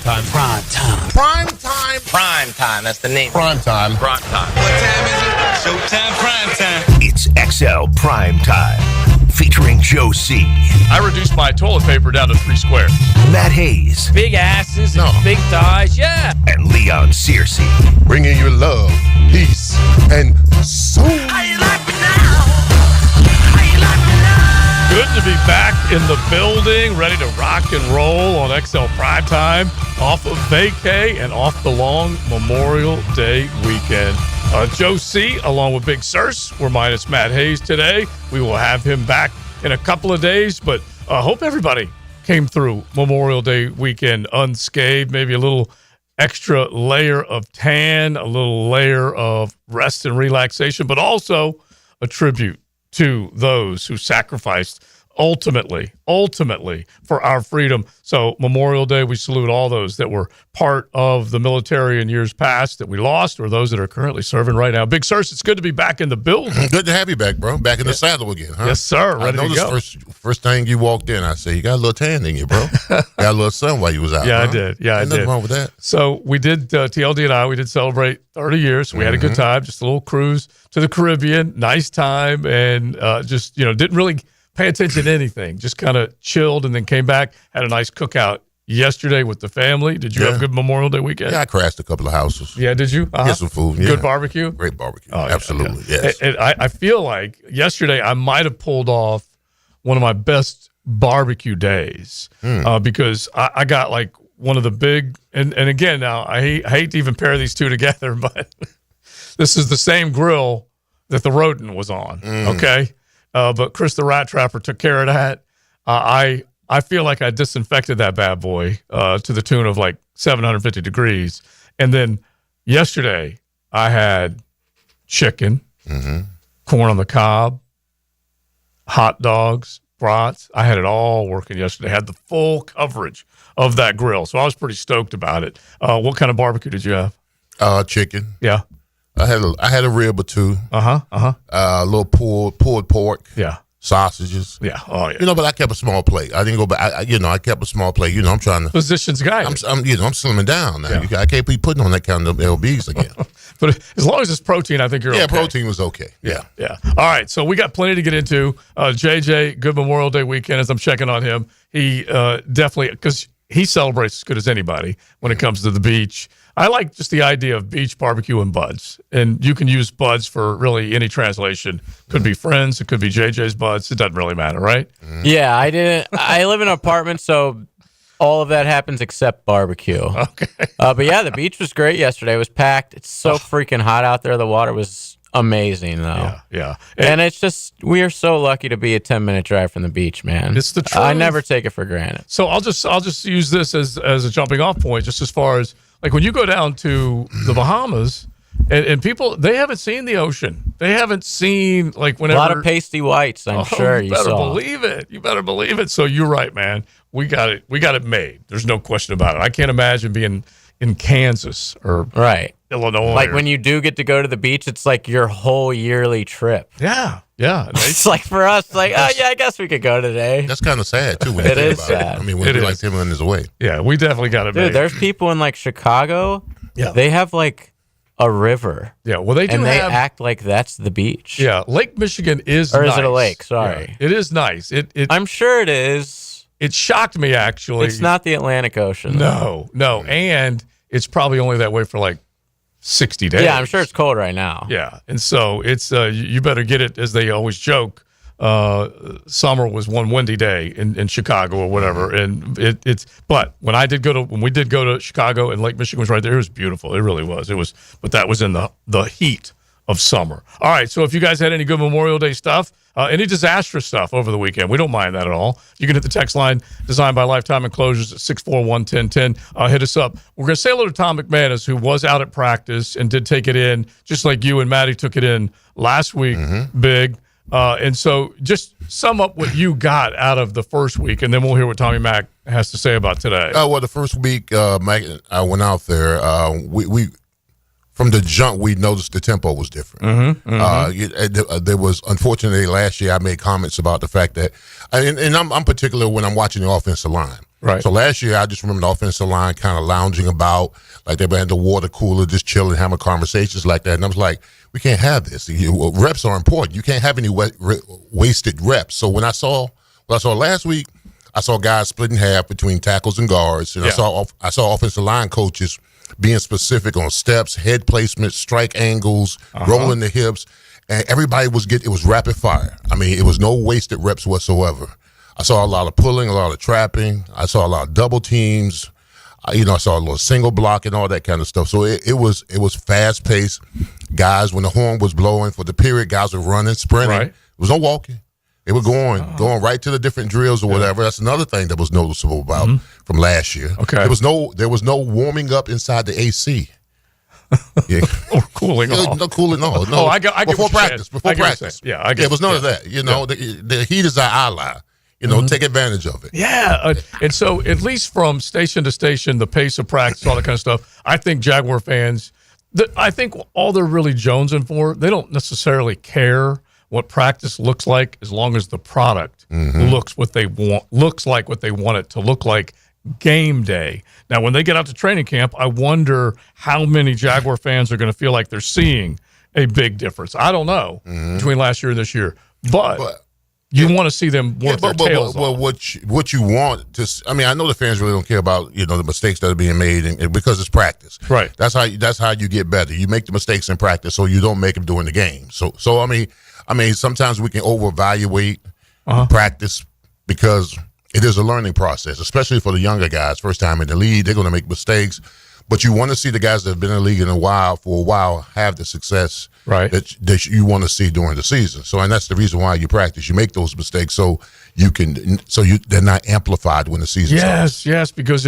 Primetime. Primetime. Primetime. Primetime. That's the name. Primetime. Primetime. What time is it? Showtime. Primetime. It's XL Primetime, featuring Joe C. I reduced my toilet paper down to 3 squares. Matt Hayes. Big asses and big thighs. Yeah. And Leon Searcy. Bringing you love, peace, and soul. How you like me now? How you like me now? Good to be back in the building, ready to rock and roll on XL Primetime, off of vacay and off the long Memorial Day weekend. Joe C, along with Big Sirs, we're minus Matt Hayes today. We will have him back in a couple of days, but I hope everybody came through Memorial Day weekend unscathed, maybe a little extra layer of tan, a little layer of rest and relaxation, but also a tribute to those who sacrificed ultimately for our freedom. So Memorial Day, we salute all those that were part of the military in years past that we lost, or those that are currently serving right now. Big Sirs, it's good to be back in the building. Good to have you back, bro. Back in the saddle again, huh? Yes, sir. Ready to go. First thing you walked in, I said, you got a little tan in you, bro. Got a little sun while you was out. Yeah, huh? I did. Yeah, Ain't I did. nothing wrong with that. So we did, TLD and I, we did celebrate 30 years. So we had a good time, just a little cruise to the Caribbean. Nice time, and just, didn't really pay attention to anything. Just kind of chilled and then came back, had a nice cookout yesterday with the family. Did you have a good Memorial Day weekend? Yeah, I crashed a couple of houses. Yeah, did you? Get some food. Yeah. Good barbecue? Great barbecue. Oh, absolutely, yeah. yes. And I feel like yesterday I might have pulled off one of my best barbecue days because I got like one of the big, and again, now I hate to even pair these two together, but this is the same grill that the rodent was on, okay? But Chris the Rat Trapper took care of that. I feel like I disinfected that bad boy to the tune of like 750 degrees. And then yesterday I had chicken, corn on the cob, hot dogs, brats. I had it all working yesterday. I had the full coverage of that grill. So I was pretty stoked about it. What kind of barbecue did you have? Chicken. Yeah. I had a rib or two. A little pulled pork. Yeah. Sausages. Yeah. Oh, yeah. But I kept a small plate. I didn't go back. I kept a small plate. I'm trying to. Physician's guide. I'm slimming down now. Yeah. I can't be putting on that kind of LBs again. But as long as it's protein, I think you're okay. Yeah, protein was okay. Yeah. All right, so we got plenty to get into. JJ, good Memorial Day weekend as I'm checking on him. He definitely, because he celebrates as good as anybody when it comes to the beach. I like just the idea of beach barbecue and buds. And you can use buds for really any translation. Could be friends. It could be JJ's buds. It doesn't really matter, right? Yeah, I live in an apartment, so all of that happens except barbecue. Okay. But yeah, the beach was great yesterday. It was packed. It's so freaking hot out there. The water was amazing, though. Yeah. And it's just, we are so lucky to be a 10-minute drive from the beach, man. It's the truth. I never take it for granted. So I'll just use this as a jumping off point, just as far as like when you go down to the Bahamas and people, they haven't seen the ocean. They haven't seen like whenever. A lot of pasty whites, I'm sure you saw. You better believe it. So you're right, man. We got it made. There's no question about it. I can't imagine being in Kansas or Illinois. Like when you do get to go to the beach, it's like your whole yearly trip. Yeah. It's like for us, like, oh yeah, I guess we could go today. That's kind of sad too. When you It think is about sad. It. I mean, when like 10 minutes away. Yeah, we definitely got it made. Dude, there's people in like Chicago. Yeah. They have like a river. Yeah, well, they do and they have, act like that's the beach. Yeah, Lake Michigan is or nice. is it a lake? Sorry. Yeah, it is nice. I'm sure it is. It shocked me, actually. It's not the Atlantic Ocean. No. And it's probably only that way for like 60 days. Yeah, I'm sure it's cold right now. Yeah, and so it's you better get it, as they always joke. Summer was one windy day in Chicago or whatever, and but when we did go to Chicago and Lake Michigan was right there, it was beautiful. It really was. But that was in the heat of summer. All right, so if you guys had any good Memorial Day stuff, any disastrous stuff over the weekend, we don't mind that at all. You can hit the text line designed by Lifetime Enclosures at 641-1010. Hit us up. We're going to say hello to Tom McMahon, who was out at practice and did take it in, just like you and Maddie took it in last week, Big. And so just sum up what you got out of the first week, and then we'll hear what Tommy Mac has to say about today. Well, the first week, Mac, I went out there. We from the jump, we noticed the tempo was different. There was, unfortunately, last year I made comments about the fact that, and I'm particular when I'm watching the offensive line. Right. So last year, I just remember the offensive line kind of lounging about, like they were at the water cooler, just chilling, having conversations like that. And I was like, we can't have this. Reps are important. You can't have any wasted reps. So when I saw last week, I saw guys split in half between tackles and guards, and I saw offensive line coaches being specific on steps, head placement, strike angles, rolling the hips, and everybody it was rapid fire. I mean, it was no wasted reps whatsoever. I saw a lot of pulling, a lot of trapping. I saw a lot of double teams. I saw a little single block and all that kind of stuff. So it was fast paced. Guys, when the horn was blowing for the period, guys were running, sprinting. Right. There was no walking. They were going right to the different drills or whatever. That's another thing that was noticeable about from last year. Okay. There was no warming up inside the AC. Yeah. Or cooling off. No cooling off. No. Oh, I get before what you're practice. saying. Before I get what you're practice. saying. Yeah, I get It was none yeah. of that. The heat is our ally. Take advantage of it. Yeah, and so at least from station to station, the pace of practice, all that kind of stuff, I think Jaguar fans, I think all they're really jonesing for, they don't necessarily care what practice looks like as long as the product looks like what they want it to look like game day. Now, when they get out to training camp, I wonder how many Jaguar fans are going to feel like they're seeing a big difference. I don't know between last year and this year, but you want to see them work their tails off. Well, what you want to, I know the fans really don't care about the mistakes that are being made, and because it's practice. Right. That's how you get better. You make the mistakes in practice, so you don't make them during the game. So sometimes we can over-evaluate practice because it is a learning process, especially for the younger guys. First time in the league, they're going to make mistakes. But you want to see the guys that have been in the league for a while have the success that you want to see during the season. So, and that's the reason why you practice. You make those mistakes so they're not amplified when the season starts. Yes, because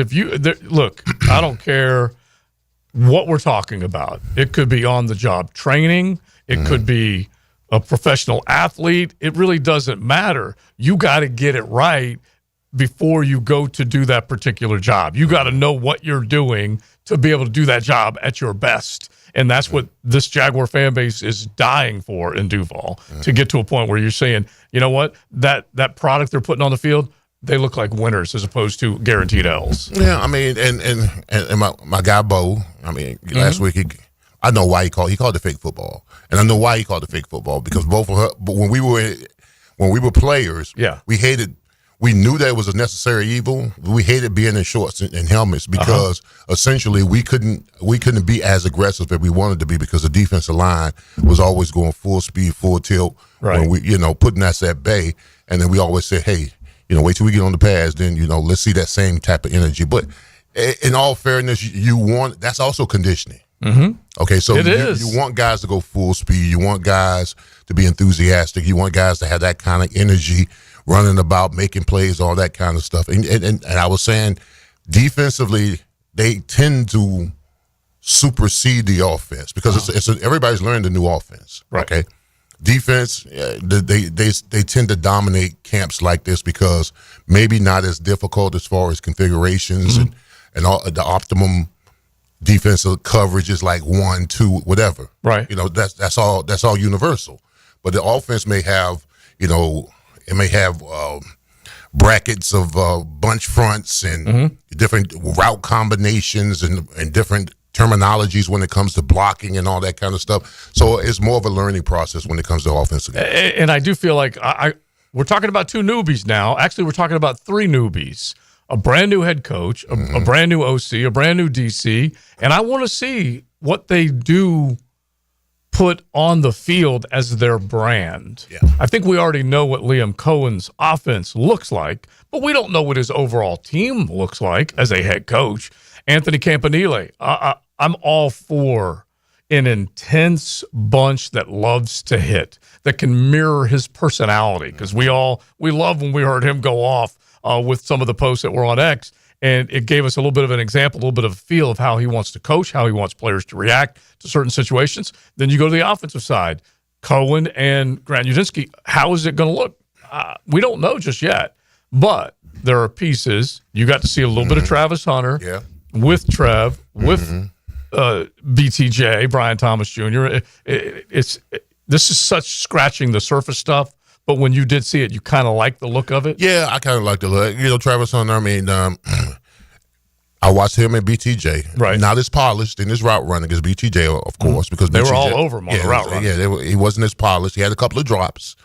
look, I don't care what we're talking about. It could be on the job training. It could be a professional athlete. It really doesn't matter. You got to get it right before you go to do that particular job. You got to know what you're doing to be able to do that job at your best. And that's what this Jaguar fan base is dying for in Duval, to get to a point where you're saying, you know what, that product they're putting on the field, they look like winners as opposed to guaranteed L's. Yeah, and my guy Bo, last week I know why he called it fake football. And I know why he called it fake football, because both of her, but when we were players, we knew that it was a necessary evil. We hated being in shorts and helmets because essentially we couldn't be as aggressive as we wanted to be, because the defensive line was always going full speed, full tilt, when we, putting us at bay. And then we always said, hey, wait till we get on the pads, then, let's see that same type of energy. But in all fairness, that's also conditioning. Okay, so you want guys to go full speed. You want guys to be enthusiastic. You want guys to have that kind of energy, running about, making plays, all that kind of stuff. And I was saying, defensively, they tend to supersede the offense because everybody's learned the new offense. Right. Okay, defense, they tend to dominate camps like this because maybe not as difficult as far as configurations and all the optimum defensive coverage is like 1, 2, whatever. Right. That's all universal. But the offense may have, it may have brackets of bunch fronts and different route combinations and different terminologies when it comes to blocking and all that kind of stuff. So it's more of a learning process when it comes to offensive games. And I do feel like we're talking about 2 newbies now. Actually, we're talking about 3 newbies. A brand new head coach, a brand new OC, a brand new DC, and I want to see what they do put on the field as their brand. Yeah. I think we already know what Liam Cohen's offense looks like, but we don't know what his overall team looks like as a head coach. Anthony Campanile, I'm all for an intense bunch that loves to hit, that can mirror his personality, because we love when we heard him go off with some of the posts that were on X, and it gave us a little bit of an example, a little bit of a feel of how he wants to coach, how he wants players to react to certain situations. Then you go to the offensive side, Cohen and Grant Udinski. How is it going to look? We don't know just yet, but there are pieces. You got to see a little bit of Travis Hunter with Trev, with BTJ, Brian Thomas Jr. This is such scratching the surface stuff, but when you did see it, you kind of liked the look of it? Yeah, I kind of like the look. Travis Hunter, I mean, I watched him and BTJ. Right. Not as polished in his route running as BTJ, of course, because they BTJ, were all over him on the route running. Yeah, he wasn't as polished. He had a couple of drops,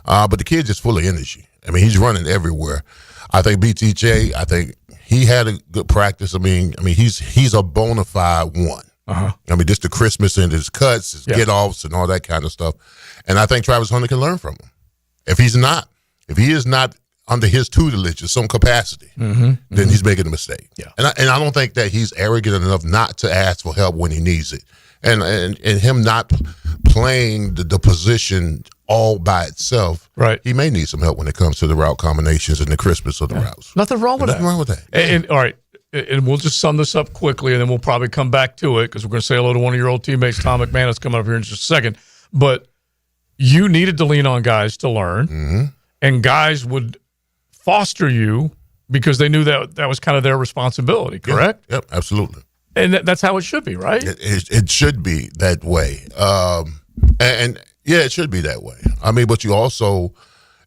but the kid's just full of energy. I mean, he's running everywhere. I think BTJ, he had a good practice. I mean, he's a bona fide one. Uh-huh. I mean, just the crispness in his cuts, his get-offs, and all that kind of stuff. And I think Travis Hunter can learn from him. If he is not under his tutelage in some capacity, then he's making a mistake. Yeah. And I don't think that he's arrogant enough not to ask for help when he needs it. And him not playing the position all by itself, right? He may need some help when it comes to the route combinations and the crispness of the routes. Nothing wrong with that. And all right, and we'll just sum this up quickly, and then we'll probably come back to it because we're going to say hello to one of your old teammates, Tom McMahon, is coming up here in just a second. But you needed to lean on guys to learn, and guys would foster you because they knew that was kind of their responsibility, correct? Yep, absolutely. And that's how it should be, right? It should be that way. And yeah, it should be that way. I mean, but you also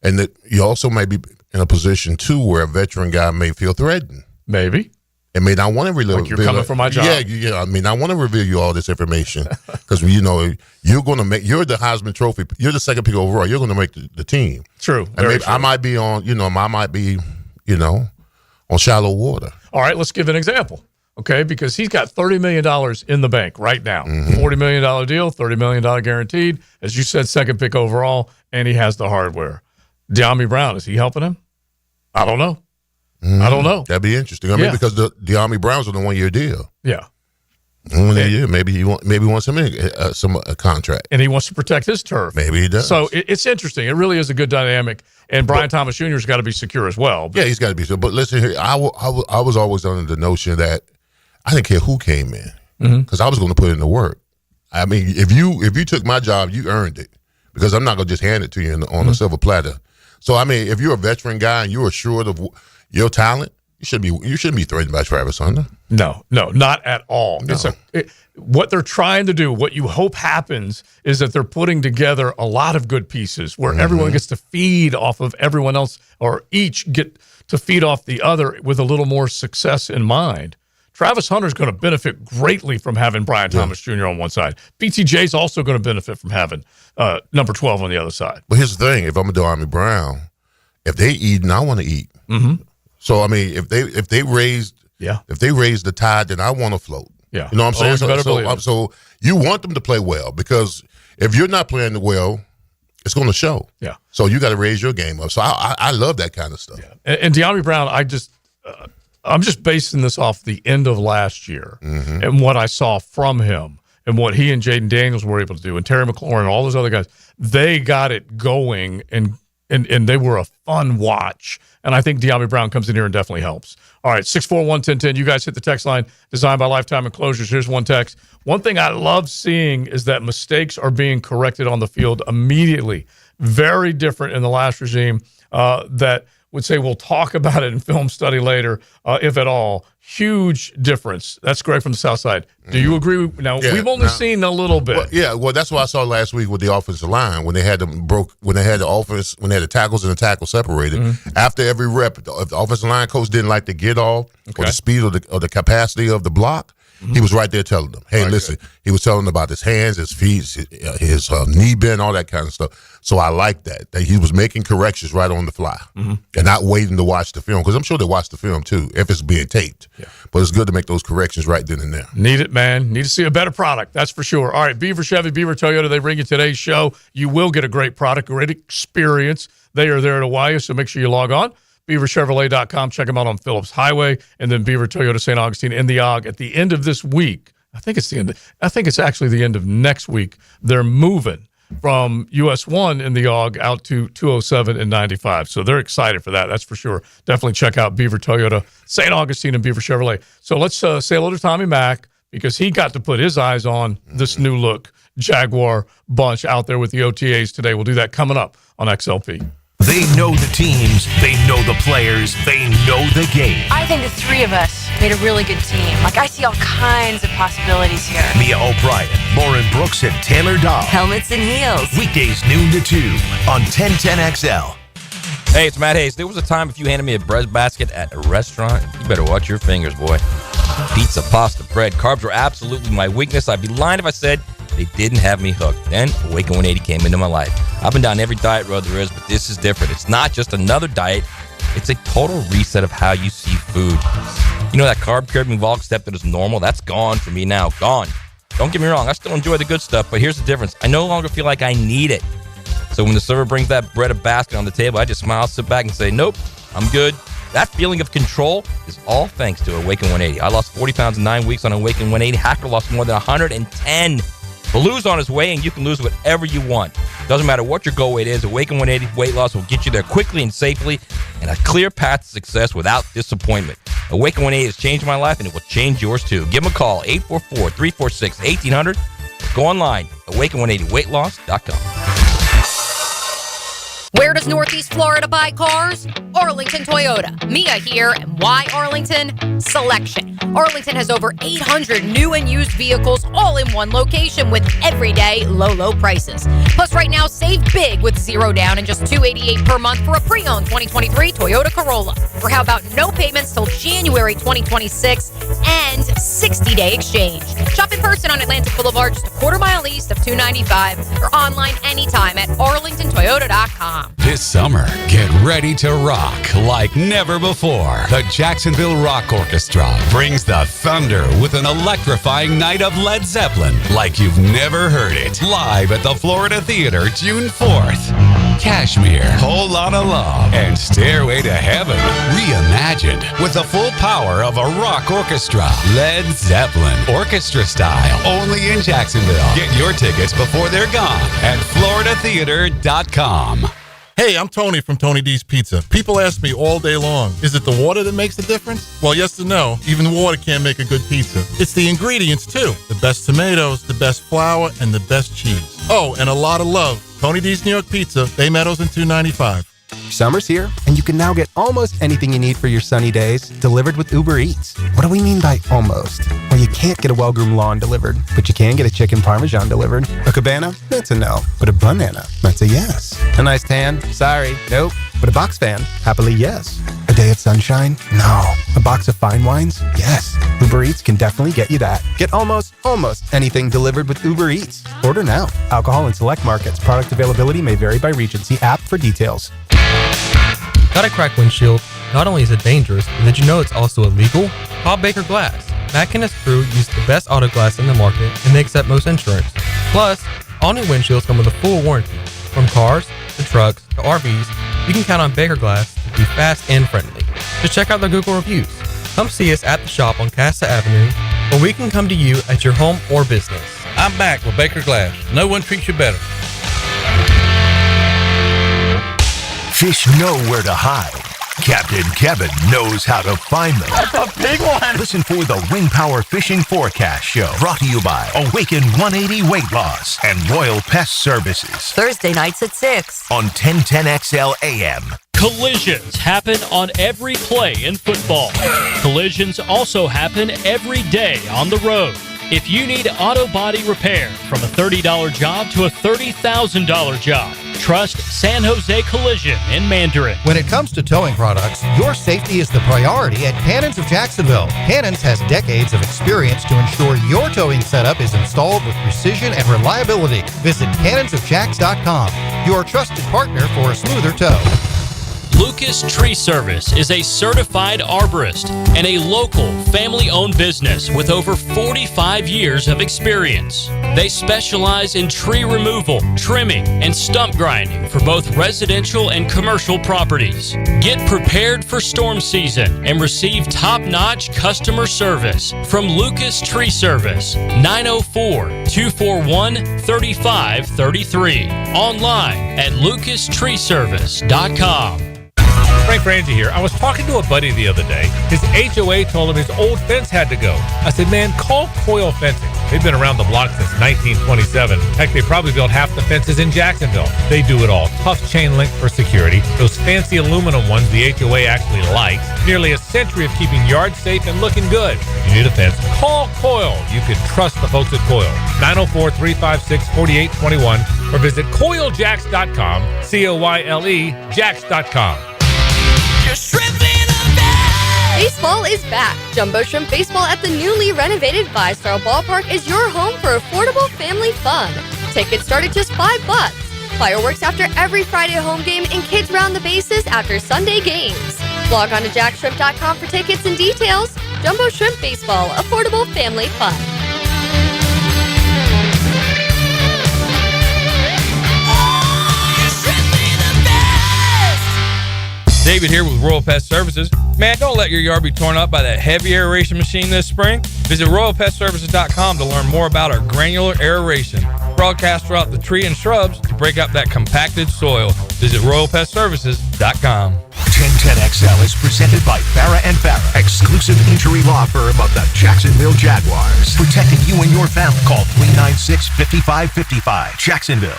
may be in a position too where a veteran guy may feel threatened. Maybe. And may not want to reveal. Like you're coming for my job. Yeah. I mean, I want to reveal you all this information because you're the Heisman Trophy. You're the second pick overall. You're going to make the team. True. And maybe true. I might be on shallow water. All right, let's give an example. Okay, because he's got $30 million in the bank right now. $40 million deal, $30 million guaranteed. As you said, second pick overall, and he has the hardware. De'Ami Brown, is he helping him? I don't know. I don't know. That'd be interesting. I mean, because the De'Ami Brown's on a 1-year deal. Yeah. 1 year. Maybe he wants him in a contract. And he wants to protect his turf. Maybe he does. So it's interesting. It really is a good dynamic. And Brian Thomas Jr. has got to be secure as well. Yeah, he's got to be secure. But listen here, I was always under the notion that I didn't care who came in because I was going to put in the work. I mean, if you took my job, you earned it because I'm not going to just hand it to you on a silver platter. So, I mean, if you're a veteran guy and you're assured of your talent, you shouldn't be threatened by Travis Hunter. No, not at all. No. What they're trying to do, what you hope happens, is that they're putting together a lot of good pieces where everyone gets to feed off of everyone else, or each get to feed off the other with a little more success in mind. Travis Hunter's going to benefit greatly from having Brian Thomas Jr. on one side. BTJ's also going to benefit from having number 12 on the other side. But here's the thing: if I'm a De'Ami Brown, if they eat, and I want to eat. So I mean, if they raise the tide, then I want to float. Yeah, you know what I'm saying. So you want them to play well because if you're not playing well, it's going to show. Yeah. So you got to raise your game up. So I love that kind of stuff. Yeah. And De'Ami Brown, I'm just basing this off the end of last year and what I saw from him and what he and Jaden Daniels were able to do, and Terry McLaurin and all those other guys. They got it going, and they were a fun watch. And I think De'Ami Brown comes in here and definitely helps. All right, 641-1010. You guys hit the text line, designed by Lifetime Enclosures. Here's one text. One thing I love seeing is that mistakes are being corrected on the field immediately. Very different in the last regime that would say we'll talk about it in film study later, if at all. Huge difference. That's Greg from the South Side. Do you agree? Now, we've only seen a little bit. Well, that's what I saw last week with the offensive line when they had the tackles and the tackle separated. After every rep, if the offensive line coach didn't like the get off or the speed or the capacity of the block, he was right there telling them, hey, listen, he was telling them about his hands, his feet, his knee bend, all that kind of stuff. So I like that he was making corrections right on the fly and not waiting to watch the film, because I'm sure they watch the film too if it's being taped. Yeah. But it's good to make those corrections right then and there. Need it, man. Need to see a better product. That's for sure. All right, Beaver Chevy, Beaver Toyota, they bring you today's show. You will get a great product, great experience. They are there to wow you, so make sure you log on. BeaverChevrolet.com. Check them out on Phillips Highway, and then Beaver Toyota St. Augustine in the OG at the end of this week. I think it's actually the end of next week. They're moving from US 1 in the OG out to 207 and 95. So they're excited for that. That's for sure. Definitely check out Beaver Toyota St. Augustine and Beaver Chevrolet. So let's say hello to Tommy Mack, because he got to put his eyes on this new look Jaguar bunch out there with the OTAs today. We'll do that coming up on XLP. They know the teams, they know the players, they know the game. I think the three of us made a really good team. Like, I see all kinds of possibilities here. Mia O'Brien, Lauren Brooks, and Taylor Dahl. Helmets and Heels. Weekdays noon to 2 on 1010XL. Hey, it's Matt Hayes. There was a time if you handed me a bread basket at a restaurant, you better watch your fingers, boy. Pizza, pasta, bread, carbs were absolutely my weakness. I'd be lying if I said they didn't have me hooked. Then Awaken 180 came into my life. I've been down every diet road there is, but this is different. It's not just another diet. It's a total reset of how you see food. You know that carb-curbing Volk step that is normal? That's gone for me now. Gone. Don't get me wrong. I still enjoy the good stuff, but here's the difference. I no longer feel like I need it. So when the server brings that bread or basket on the table, I just smile, sit back, and say, nope, I'm good. That feeling of control is all thanks to Awaken 180. I lost 40 pounds in 9 weeks on Awaken 180. Hacker lost more than 110. Baloo's on his way, and you can lose whatever you want. Doesn't matter what your goal weight is, Awaken 180 weight loss will get you there quickly and safely, and a clear path to success without disappointment. Awaken 180 has changed my life, and it will change yours too. Give them a call, 844-346-1800. Go online, awaken180weightloss.com. Where does Northeast Florida buy cars? Arlington Toyota. Mia here, and why Arlington? Selection. Arlington has over 800 new and used vehicles all in one location with everyday low prices. Plus right now, save big with zero down and just $288 per month for a pre-owned 2023 Toyota Corolla. Or how about no payments till January 2026 and 60-day exchange. Shop in person on Atlantic Boulevard, just a quarter mile east of 295, or online anytime at arlingtontoyota.com. This summer, get ready to rock like never before. The Jacksonville Rock Orchestra brings the thunder with an electrifying night of Led Zeppelin like you've never heard it. Live at the Florida Theater, June 4th. Cashmere, Whole Lotta Love, and Stairway to Heaven reimagined with the full power of a rock orchestra. Led Zeppelin, orchestra style, only in Jacksonville. Get your tickets before they're gone at floridatheater.com. Hey, I'm Tony from Tony D's Pizza. People ask me all day long, is it the water that makes the difference? Well, yes and no. Even water can't make a good pizza. It's the ingredients, too. The best tomatoes, the best flour, and the best cheese. Oh, and a lot of love. Tony D's New York Pizza, Bay Meadows and 295. Summer's here, and you can now get almost anything you need for your sunny days delivered with Uber Eats. What do we mean by almost? Well, you can't get a well-groomed lawn delivered, but you can get a chicken parmesan delivered. A cabana? That's a no. But a banana? That's a yes. A nice tan? Sorry, nope. But a box fan? Happily, yes. A day of sunshine? No. A box of fine wines? Yes. Uber Eats can definitely get you that. Get almost anything delivered with Uber Eats. Order now. Alcohol in select markets. Product availability may vary by region. See app for details. Got a cracked windshield? Not only is it dangerous, but did you know it's also illegal? Call Baker Glass. Mack and his crew use the best auto glass in the market, and they accept most insurance. Plus, all new windshields come with a full warranty. From cars, to trucks, to RVs, you can count on Baker Glass to be fast and friendly. Just check out their Google reviews. Come see us at the shop on Casta Avenue, or we can come to you at your home or business. I'm back with Baker Glass. No one treats you better. Fish know where to hide. Captain Kevin knows how to find them. That's a big one. Listen for the Wing Power Fishing Forecast Show, brought to you by Awaken 180 Weight Loss and Royal Pest Services. Thursday nights at 6 on 1010XL AM. Collisions happen on every play in football. Collisions also happen every day on the road. If you need auto body repair, from a $30 job to a $30,000 job, trust San Jose Collision in Mandarin. When it comes to towing products, your safety is the priority at Cannons of Jacksonville. Cannons has decades of experience to ensure your towing setup is installed with precision and reliability. Visit cannonsofjacks.com, your trusted partner for a smoother tow. Lucas Tree Service is a certified arborist and a local family-owned business with over 45 years of experience. They specialize in tree removal, trimming, and stump grinding for both residential and commercial properties. Get prepared for storm season and receive top-notch customer service from Lucas Tree Service, 904-241-3533. Online at lucastreeservice.com. Frank Frangie here. I was talking to a buddy the other day. His HOA told him his old fence had to go. I said, man, call Coil Fencing. They've been around the block since 1927. Heck, they probably built half the fences in Jacksonville. They do it all. Tough chain link for security. Those fancy aluminum ones the HOA actually likes. Nearly a century of keeping yards safe and looking good. You need a fence? Call Coil. You can trust the folks at Coil. 904-356-4821 or visit coiljacks.com. COYLE Jacks.com. Baseball is back. Jumbo Shrimp Baseball at the newly renovated Five-Star Ballpark is your home for affordable family fun. Tickets start at just $5. Fireworks after every Friday home game and kids round the bases after Sunday games. Log on to jackshrimp.com for tickets and details. Jumbo Shrimp Baseball, affordable family fun. David here with Royal Pest Services. Man, don't let your yard be torn up by that heavy aeration machine this spring. Visit RoyalPestServices.com to learn more about our granular aeration. Broadcast throughout the tree and shrubs to break up that compacted soil. Visit RoyalPestServices.com. 1010XL is presented by Farah & Farah, exclusive injury law firm of the Jacksonville Jaguars. Protecting you and your family. Call 396-5555. Jacksonville.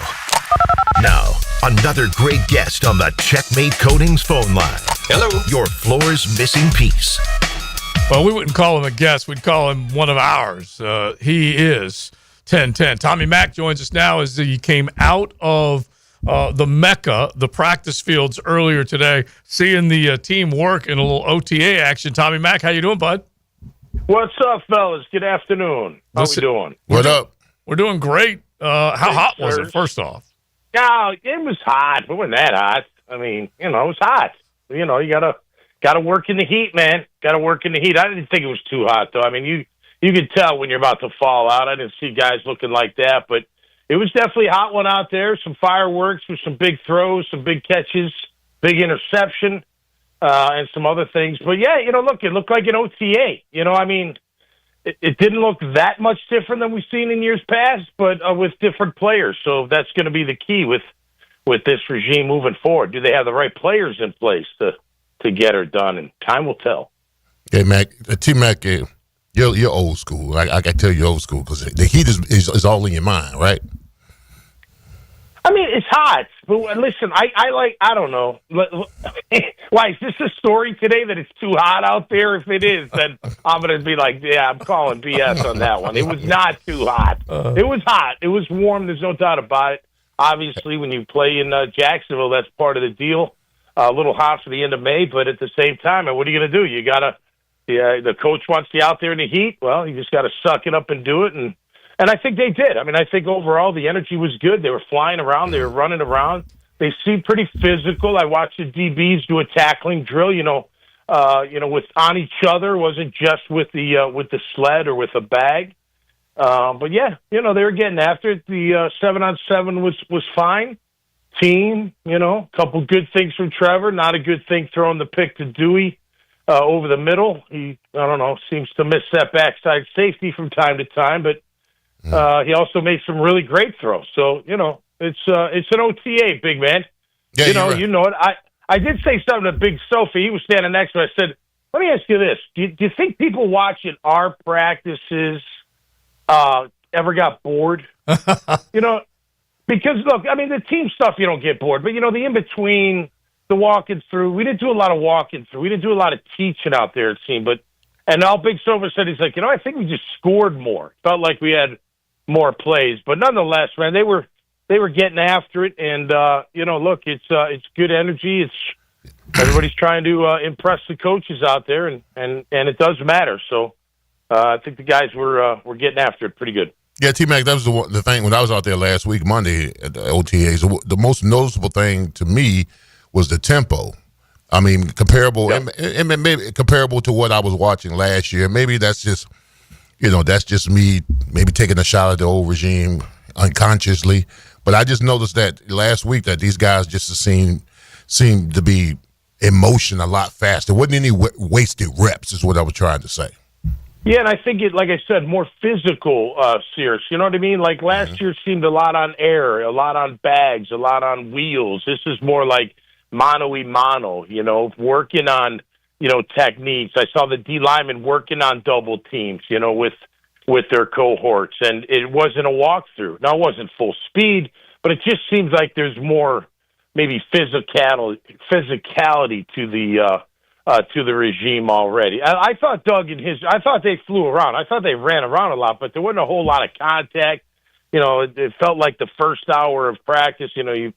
Now, another great guest on the Checkmate Coatings phone line. Hello. Your floor's missing piece. Well, we wouldn't call him a guest. We'd call him one of ours. He is 1010. Tommy Mack joins us now as he came out of the Mecca, the practice fields earlier today, seeing the team work in a little OTA action. Tommy Mack, how you doing, bud? What's up, fellas? Good afternoon. How we doing? What up? We're doing great. How hot was it, first off? No, it was hot. It wasn't that hot. I mean, it was hot. You gotta work in the heat, man. Gotta work in the heat. I didn't think it was too hot, though. I mean, you could tell when you're about to fall out. I didn't see guys looking like that, but it was definitely a hot one out there. Some fireworks with some big throws, some big catches, big interception, and some other things. But yeah, look, it looked like an OTA. I mean, it didn't look that much different than we've seen in years past, but with different players. So that's going to be the key with this regime moving forward. Do they have the right players in place to get her done? And time will tell. Hey, Mac, T-Mac, you're old school. I can tell you're old school because the heat is all in your mind, right? I mean, it's hot, but listen, I don't know. Why, is this a story today that it's too hot out there? If it is, then I'm going to be like, yeah, I'm calling BS on that one. It was not too hot. It was hot. It was warm. There's no doubt about it. Obviously, when you play in Jacksonville, that's part of the deal. A little hot for the end of May, but at the same time, what are you going to do? You got to, the coach wants you out there in the heat. Well, you just got to suck it up and do it. And I think they did. I mean, I think overall the energy was good. They were flying around. They were running around. They seemed pretty physical. I watched the DBs do a tackling drill, with on each other. It wasn't just with the sled or with a bag. But yeah, they were getting after it. The 7-on-7 was fine. Team, a couple good things from Trevor. Not a good thing throwing the pick to Dewey over the middle. He, seems to miss that backside safety from time to time, but he also made some really great throws. So, it's an OTA, big man. Yeah, right. You know it. I did say something to Big Sophie. He was standing next to me. I said, let me ask you this. Do you think people watching our practices ever got bored? Because, look, I mean, the team stuff, you don't get bored. But, the in-between, the walking through, we didn't do a lot of walking through. We didn't do a lot of teaching out there, it seemed. And all Big Silver said, he's like, I think we just scored more. Felt like we had more plays. But nonetheless, man, they were getting after it. And, look, it's good energy. Everybody's trying to impress the coaches out there, and it does matter. So I think the guys were getting after it pretty good. Yeah, T-Mac, that was the thing when I was out there last week, Monday, at the OTAs. The most noticeable thing to me was the tempo. I mean, comparable, and maybe comparable to what I was watching last year. Maybe that's just, that's just me maybe taking a shot at the old regime unconsciously. But I just noticed that last week that these guys just seemed to be in motion a lot faster. There wasn't any wasted reps is what I was trying to say. Yeah, and I think it, like I said, more physical, Sears. You know what I mean? Like last year seemed a lot on air, a lot on bags, a lot on wheels. This is more like mano-y-mano, working on, techniques. I saw the D linemen working on double teams, with their cohorts, and it wasn't a walkthrough. Now, it wasn't full speed, but it just seems like there's more maybe physicality to the regime already. I thought Doug and I thought they flew around. I thought they ran around a lot, but there wasn't a whole lot of contact. It felt like the first hour of practice, you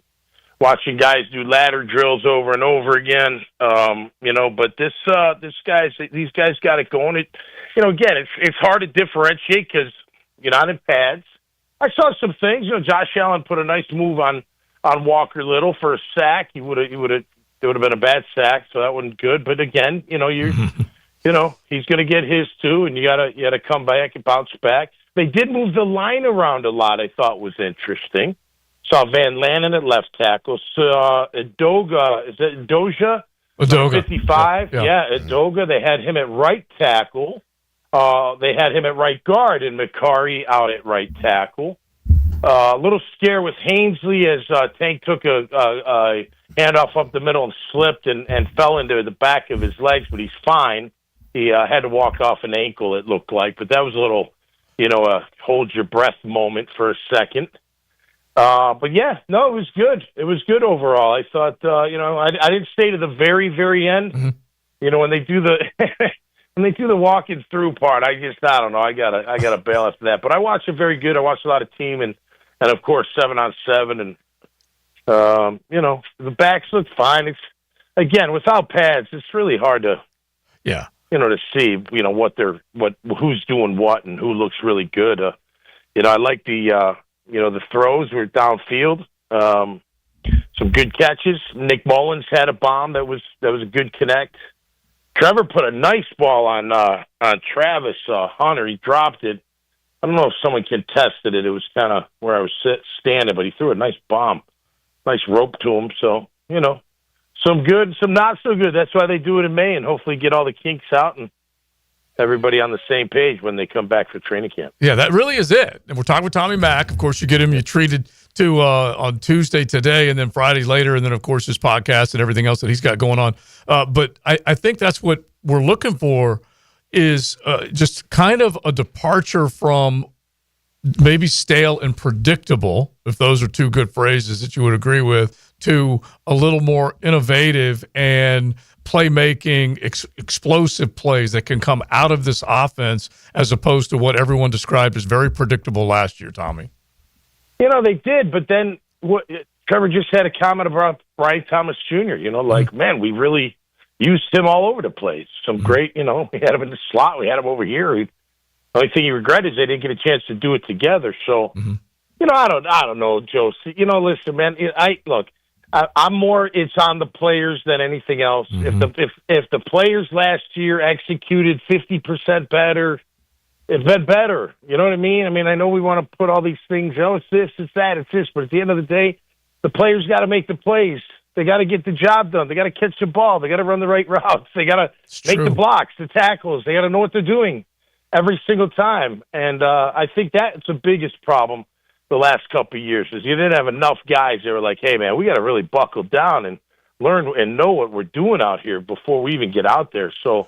watching guys do ladder drills over and over again. But these guys got it going. Again, it's hard to differentiate because you're not in pads. I saw some things. Josh Allen put a nice move on Walker Little for a sack. It would have been a bad sack, so that wasn't good. But again, he's going to get his too, and you gotta come back and bounce back. They did move the line around a lot. I thought was interesting. Saw Van Lanen at left tackle. Saw Edoga. Is it Edoja? Edoga. 55. Yeah, Edoga. They had him at right tackle. They had him at right guard, and McCarry out at right tackle. A little scare with Hainsley as Tank took a handoff up the middle and slipped and fell into the back of his legs, but he's fine. He had to walk off an ankle, it looked like, but that was a little, a hold your breath moment for a second. But yeah, no, it was good. It was good overall. I thought, I didn't stay to the very, very end. Mm-hmm. When they do the walking through part, I don't know. I gotta bail after that. But I watched it very good. I watched a lot of team and of course 7-on-7 and the backs look fine. It's again without pads, it's really hard to to see who's doing what and who looks really good. I like the throws were downfield. Some good catches. Nick Mullins had a bomb that was a good connect. Trevor put a nice ball on Travis Hunter. He dropped it. I don't know if someone contested it. It was kind of where I was standing, but he threw a nice bomb, nice rope to him. So, some good, some not so good. That's why they do it in May and hopefully get all the kinks out and everybody on the same page when they come back for training camp. Yeah, that really is it. And we're talking with Tommy Mack. Of course, you get him, you treated to on Tuesday today and then Friday later, and then, of course, his podcast and everything else that he's got going on. But I think that's what we're looking for is just kind of a departure from maybe stale and predictable, if those are two good phrases that you would agree with, to a little more innovative and playmaking, explosive plays that can come out of this offense as opposed to what everyone described as very predictable last year, Tommy. They did, but then Trevor just had a comment about Brian Thomas Jr., man, we really used him all over the place. Some great, we had him in the slot, we had him over here. The only thing he regretted is they didn't get a chance to do it together. So, I don't know, Joe. Listen, man, I'm more. It's on the players than anything else. If the players last year executed 50% better, it's been better. You know what I mean? I know we want to put all these things. It's this, it's that, it's this. But at the end of the day, the players got to make the plays. They got to get the job done. They got to catch the ball. They got to run the right routes. They got to make the blocks, the tackles. They got to know what they're doing every single time. And I think that's the biggest problem the last couple of years is you didn't have enough guys that were like, hey, man, we got to really buckle down and learn and know what we're doing out here before we even get out there. So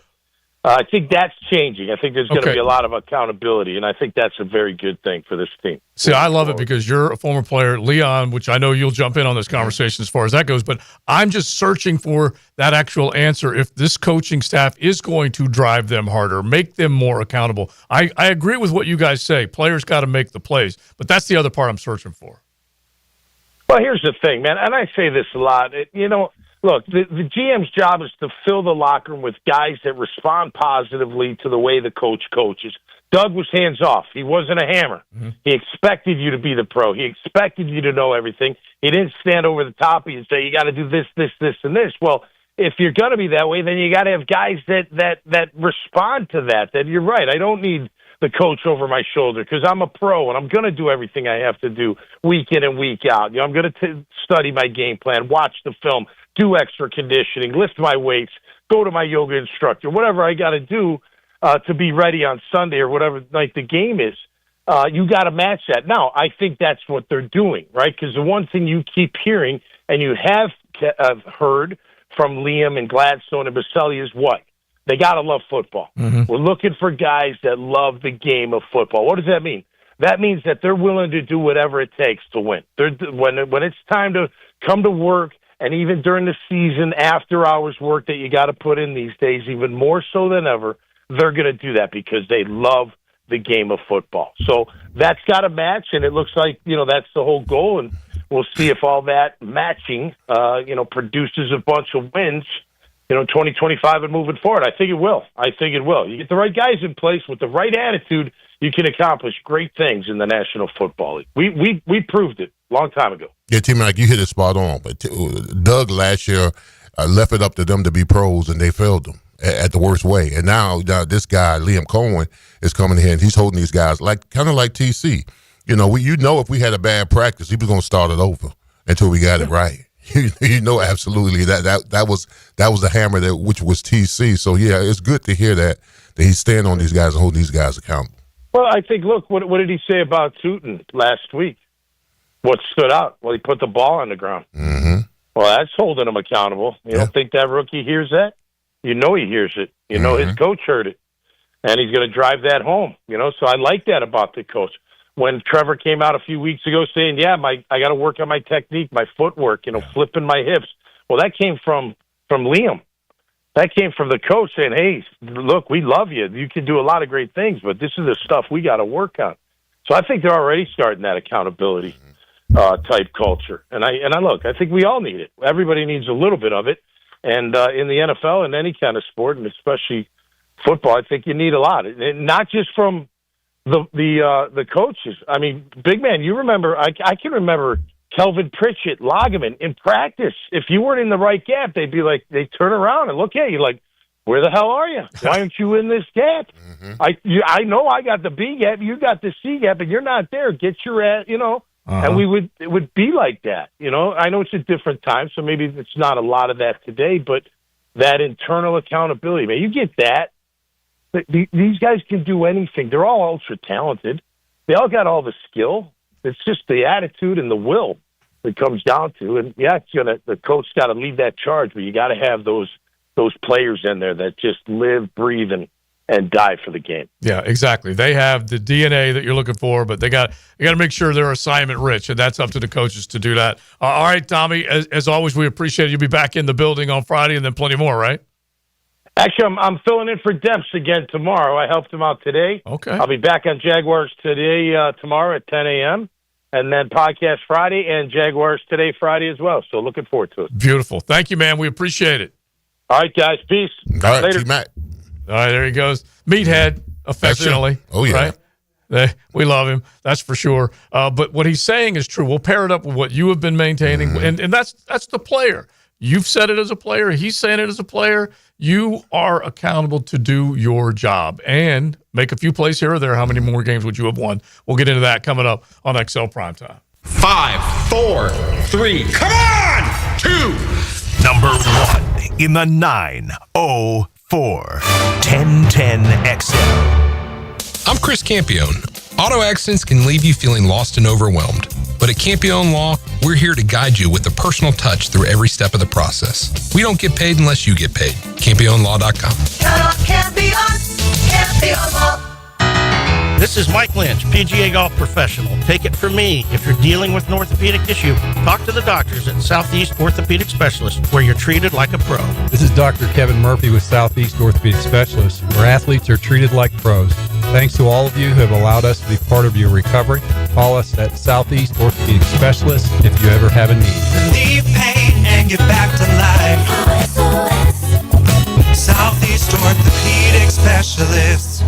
I think that's changing. I think there's going to be a lot of accountability, and I think that's a very good thing for this team. See, I love it because you're a former player, Leon, which I know you'll jump in on this conversation as far as that goes, but I'm just searching for that actual answer if this coaching staff is going to drive them harder, make them more accountable. I agree with what you guys say. Players got to make the plays, but that's the other part I'm searching for. Well, here's the thing, man, and I say this a lot. Look, the GM's job is to fill the locker room with guys that respond positively to the way the coach coaches. Doug was hands-off. He wasn't a hammer. Mm-hmm. He expected you to be the pro. He expected you to know everything. He didn't stand over the top of you and say, you got to do this, this, this, and this. Well, if you're going to be that way, then you got to have guys that respond to that. That you're right. I don't need the coach over my shoulder because I'm a pro and I'm going to do everything I have to do week in and week out. I'm going to study my game plan, watch the film, do extra conditioning, lift my weights, go to my yoga instructor, whatever I got to do to be ready on Sunday or whatever night the game is. You got to match that. Now, I think that's what they're doing, right? Because the one thing you keep hearing, and you have heard from Liam and Gladstone and Baselli is what? They got to love football. We're looking for guys that love the game of football. What does that mean? That means that they're willing to do whatever it takes to win. When it's time to come to work, and even during the season, after-hours work that you got to put in these days, even more so than ever, they're going to do that because they love the game of football. So that's got to match, and it looks like, that's the whole goal, and we'll see if all that matching, produces a bunch of wins, 2025 and moving forward. I think it will. You get the right guys in place with the right attitude, you can accomplish great things in the National Football League. We proved it a long time ago. Yeah, T-Mac, you hit it spot on. But Doug last year left it up to them to be pros, and they failed them at the worst way. And now this guy, Liam Cohen, is coming here, and he's holding these guys kind of like TC. If we had a bad practice, he was going to start it over until we got it right. Absolutely that was the hammer which was TC. So yeah, it's good to hear that he's staying on these guys and holding these guys accountable. Well, I think, look, what did he say about Tootin last week? What stood out? Well, he put the ball on the ground. Mm-hmm. Well, that's holding him accountable. You don't think that rookie hears that? He hears it. His coach heard it, and he's going to drive that home. So I like that about the coach. When Trevor came out a few weeks ago saying, I got to work on my technique, my footwork, flipping my hips. Well, that came from Liam. That came from the coach saying, hey, look, we love you. You can do a lot of great things, but this is the stuff we got to work on. So I think they're already starting that accountability type culture. And I think we all need it. Everybody needs a little bit of it. And in the NFL and any kind of sport, and especially football, I think you need a lot. And not just from the coaches. I mean, big man, you remember, I can remember Kelvin Pritchett, Lagaman, in practice, if you weren't in the right gap, they'd turn around and look at you like, where the hell are you? Why aren't you in this gap? I know I got the B gap, you got the C gap, and you're not there. Get your ass, and it would be like that. I know it's a different time, so maybe it's not a lot of that today, but that internal accountability, man, you get that. These guys can do anything. They're all ultra talented. They all got all the skill. It's just the attitude and the will that comes down to. And the coach got to lead that charge, but you got to have those players in there that just live, breathe, and die for the game. Yeah, exactly. They have the DNA that you're looking for, but you got to make sure they're assignment rich, and that's up to the coaches to do that. All right, Tommy. As always, we appreciate it. You'll be back in the building on Friday, and then plenty more, right? Actually, I'm filling in for Demps again tomorrow. I helped him out today. Okay. I'll be back on Jaguars Today tomorrow at 10 a.m., and then podcast Friday and Jaguars Today Friday as well. So looking forward to it. Beautiful. Thank you, man. We appreciate it. All right, guys. Peace. All right, later. T-Mac. All right, there he goes. Meathead, affectionately. Oh, yeah. Right? We love him. That's for sure. But what he's saying is true. We'll pair it up with what you have been maintaining, and that's the player. You've said it as a player. He's saying it as a player. You are accountable to do your job and make a few plays here or there. How many more games would you have won? We'll get into that coming up on XL Primetime. 5, 4, 3, come on! 2. Number 1 in the 904 1010 XL. I'm Chris Campione. Auto accidents can leave you feeling lost and overwhelmed. But at Campione Law, we're here to guide you with a personal touch through every step of the process. We don't get paid unless you get paid. CampioneLaw.com. Campione Law. This is Mike Lynch, PGA golf professional. Take it from me, if you're dealing with an orthopedic issue, talk to the doctors at Southeast Orthopedic Specialists, where you're treated like a pro. This is Dr. Kevin Murphy with Southeast Orthopedic Specialists, where athletes are treated like pros. Thanks to all of you who have allowed us to be part of your recovery. Call us at Southeast Orthopedic Specialists if you ever have a need. Relieve pain and get back to life. Southeast Orthopedic Specialists.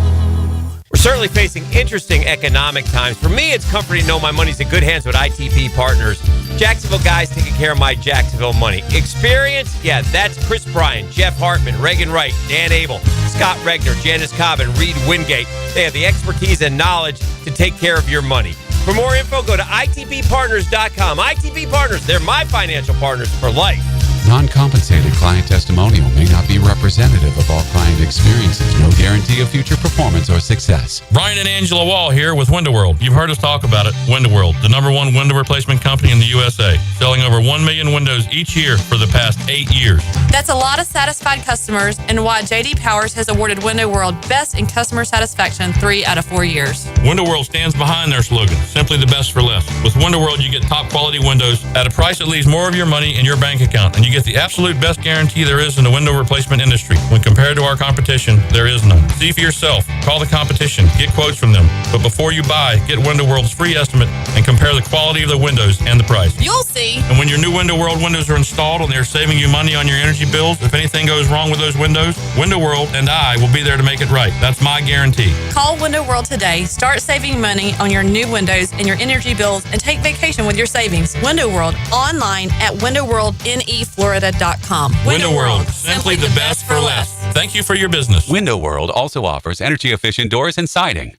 We're certainly facing interesting economic times. For me, it's comforting to know my money's in good hands with ITP Partners. Jacksonville guys taking care of my Jacksonville money. Experience? Yeah, that's Chris Bryan, Jeff Hartman, Reagan Wright, Dan Abel, Scott Regner, Janice Cobb, and Reed Wingate. They have the expertise and knowledge to take care of your money. For more info, go to itppartners.com. ITP Partners, they're my financial partners for life. Non-compensated client testimonial may not be representative of all client experiences. No guarantee of future performance or success. Brian and Angela Wall here with Window World. You've heard us talk about it. Window World, the #1 window replacement company in the USA, selling over 1 million windows each year for the past 8 years. That's a lot of satisfied customers, and why J.D. Powers has awarded Window World Best in Customer Satisfaction 3 out of 4 years. Window World stands behind their slogan, simply the best for less. With Window World, you get top quality windows at a price that leaves more of your money in your bank account, and you get the absolute best guarantee there is in the window replacement industry. When compared to our competition, there is none. See for yourself. Call the competition. Get quotes from them. But before you buy, get Window World's free estimate and compare the quality of the windows and the price. You'll see. And when your new Window World windows are installed and they're saving you money on your energy bills, if anything goes wrong with those windows, Window World and I will be there to make it right. That's my guarantee. Call Window World today. Start saving money on your new windows and your energy bills, and take vacation with your savings. Window World, online at windowworldneflorida.com. Window World, simply the best for less. Thank you for your business. Window World also offers energy-efficient doors and siding.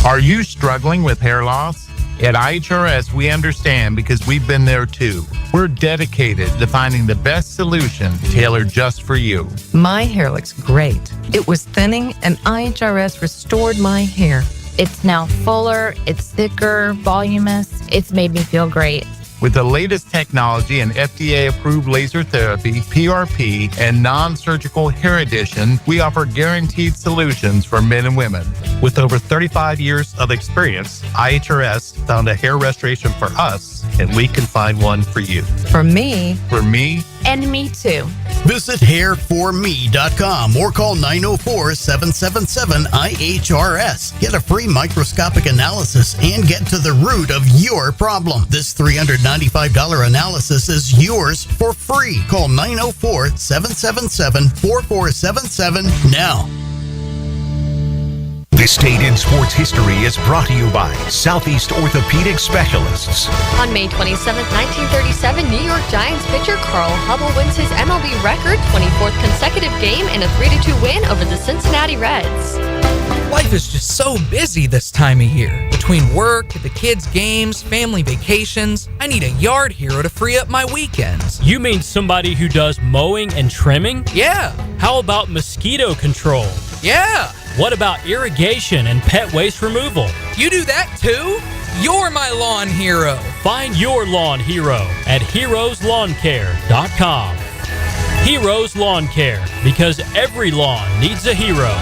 Are you struggling with hair loss? At IHRS, we understand because we've been there too. We're dedicated to finding the best solution tailored just for you. My hair looks great. It was thinning, and IHRS restored my hair. It's now fuller, it's thicker, voluminous. It's made me feel great. With the latest technology and FDA-approved laser therapy, PRP, and non-surgical hair addition, we offer guaranteed solutions for men and women. With over 35 years of experience, IHRS found a hair restoration for us, and we can find one for you. For me. For me. And me too. Visit hairforme.com or call 904-777-IHRS. Get a free microscopic analysis and get to the root of your problem. This $395 analysis is yours for free. Call 904-777-4477 now. This date in sports history is brought to you by Southeast Orthopedic Specialists. On May 27, 1937, New York Giants pitcher Carl Hubble wins his MLB record 24th consecutive game in a 3-2 win over the Cincinnati Reds. Life is just so busy this time of year. Between work, the kids' games, family vacations, I need a yard hero to free up my weekends. You mean somebody who does mowing and trimming? Yeah. How about mosquito control? Yeah. What about irrigation and pet waste removal? You do that too? You're my lawn hero. Find your lawn hero at heroeslawncare.com. Heroes Lawn Care, because every lawn needs a hero.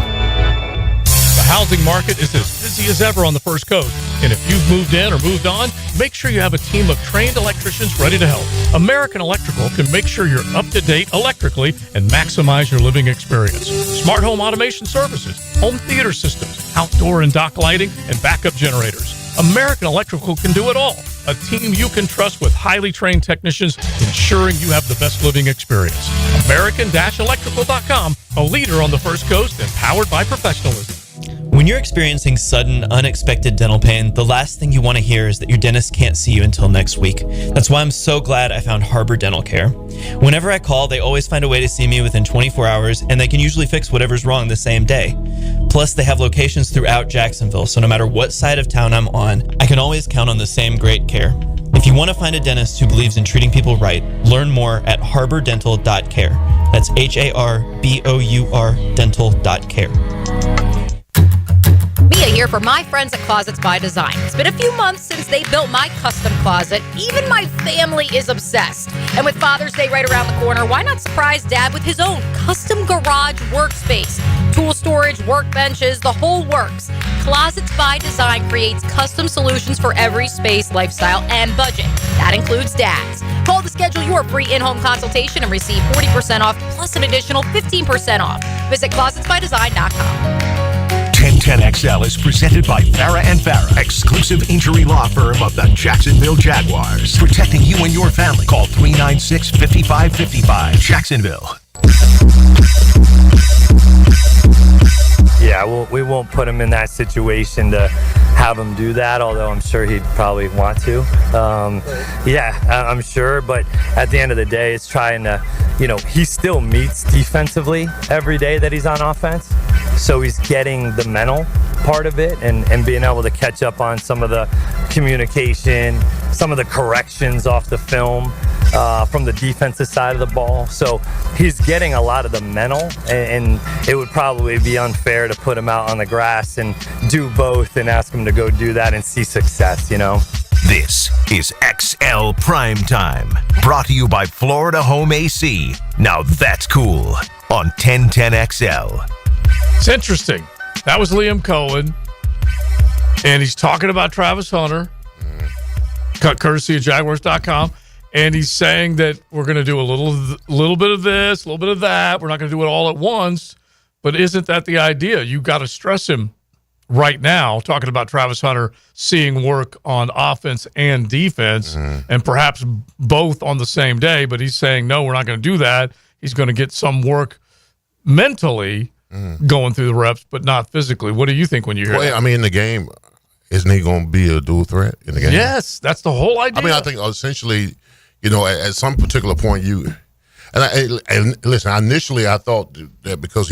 The housing market is as busy as ever on the First Coast. And if you've moved in or moved on, make sure you have a team of trained electricians ready to help. American Electrical can make sure you're up to date electrically and maximize your living experience. Smart home automation services, home theater systems, outdoor and dock lighting, and backup generators. American Electrical can do it all. A team you can trust with highly trained technicians, ensuring you have the best living experience. American-Electrical.com, a leader on the First Coast and powered by professionalism. When you're experiencing sudden, unexpected dental pain, the last thing you want to hear is that your dentist can't see you until next week. That's why I'm so glad I found Harbor Dental Care. Whenever I call, they always find a way to see me within 24 hours, and they can usually fix whatever's wrong the same day. Plus, they have locations throughout Jacksonville, so no matter what side of town I'm on, I can always count on the same great care. If you want to find a dentist who believes in treating people right, learn more at harbordental.care. That's HARBOUR dental.care. Mia here for my friends at Closets by Design. It's been a few months since they built my custom closet. Even my family is obsessed. And with Father's Day right around the corner, why not surprise Dad with his own custom garage workspace? Tool storage, workbenches, the whole works. Closets by Design creates custom solutions for every space, lifestyle, and budget. That includes Dad's. Call to schedule your free in-home consultation and receive 40% off plus an additional 15% off. Visit closetsbydesign.com. 1010XL is presented by Farah & Farah, exclusive injury law firm of the Jacksonville Jaguars. Protecting you and your family. Call 396-5555. Jacksonville. Yeah, we won't put him in that situation to have him do that, although I'm sure he'd probably want to. I'm sure, but at the end of the day, it's trying to, he still meets defensively every day that he's on offense. So he's getting the mental part of it and being able to catch up on some of the communication, some of the corrections off the film. from the defensive side of the ball. So he's getting a lot of the mental, and it would probably be unfair to put him out on the grass and do both and ask him to go do that and see success, you know? This is XL Primetime, brought to you by Florida Home AC. Now that's cool on 1010XL. It's interesting. That was Liam Cohen, and he's talking about Travis Hunter, courtesy of Jaguars.com, and he's saying that we're going to do a little bit of this, a little bit of that. We're not going to do it all at once, but isn't that the idea? You got to stress him right now, talking about Travis Hunter seeing work on offense and defense, and perhaps both on the same day, but he's saying, no, we're not going to do that. He's going to get some work mentally going through the reps, but not physically. What do you think when you hear that? I mean, in the game, isn't he going to be a dual threat in the game? Yes, that's the whole idea. I mean, I think essentially, at some particular point, and listen, initially I thought that because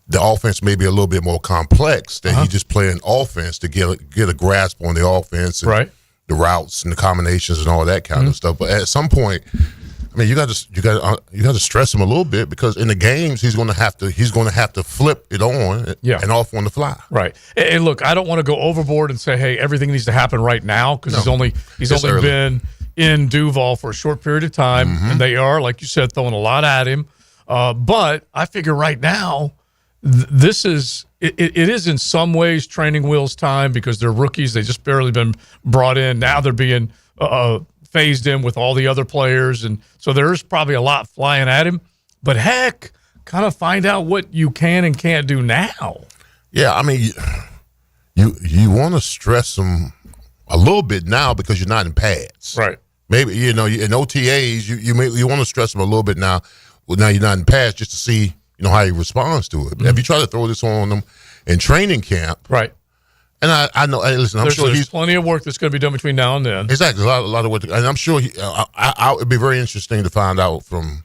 the offense may be a little bit more complex, that he just playing offense to get a grasp on the offense and the routes and the combinations and all that kind of stuff. But at some point, I mean, you got to stress him a little bit, because in the games he's going to have to flip it on and off on the fly. Right. And look, I don't want to go overboard and say, hey, everything needs to happen right now, because he's only been in Duval for a short period of time, and they are, like you said, throwing a lot at him. But I figure right now, this is it is in some ways training wheels time, because they're rookies. They just barely been brought in. Now they're being phased in with all the other players, and so there's probably a lot flying at him. But heck, kind of find out what you can and can't do now. Yeah, I mean, you want to stress them a little bit now because you're not in pads, right? Maybe in OTAs you want to stress them a little bit now. Well, now you're not in pads, just to see how he responds to it. If you try to throw this on them in training camp, right? And I know, listen, I'm sure there's plenty of work that's going to be done between now and then. Exactly, a lot of work, and I'm sure it'd be very interesting to find out from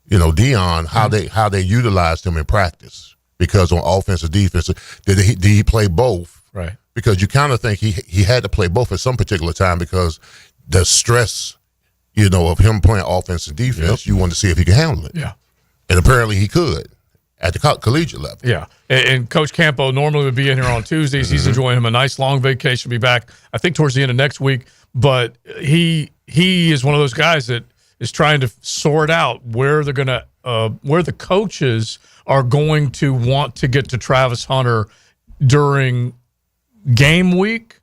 Dion how they utilized him in practice, because on offense or defense, did he play both? Right. Because you kind of think he had to play both at some particular time, because the stress, of him playing offense and defense, you wanted to see if he could handle it. Yeah. And apparently he could at the collegiate level. Yeah. And Coach Campo normally would be in here on Tuesdays. He's enjoying him a nice long vacation. Be back, I think, towards the end of next week. But he is one of those guys that is trying to sort out where they're going to where the coaches are going to want to get to Travis Hunter during game week.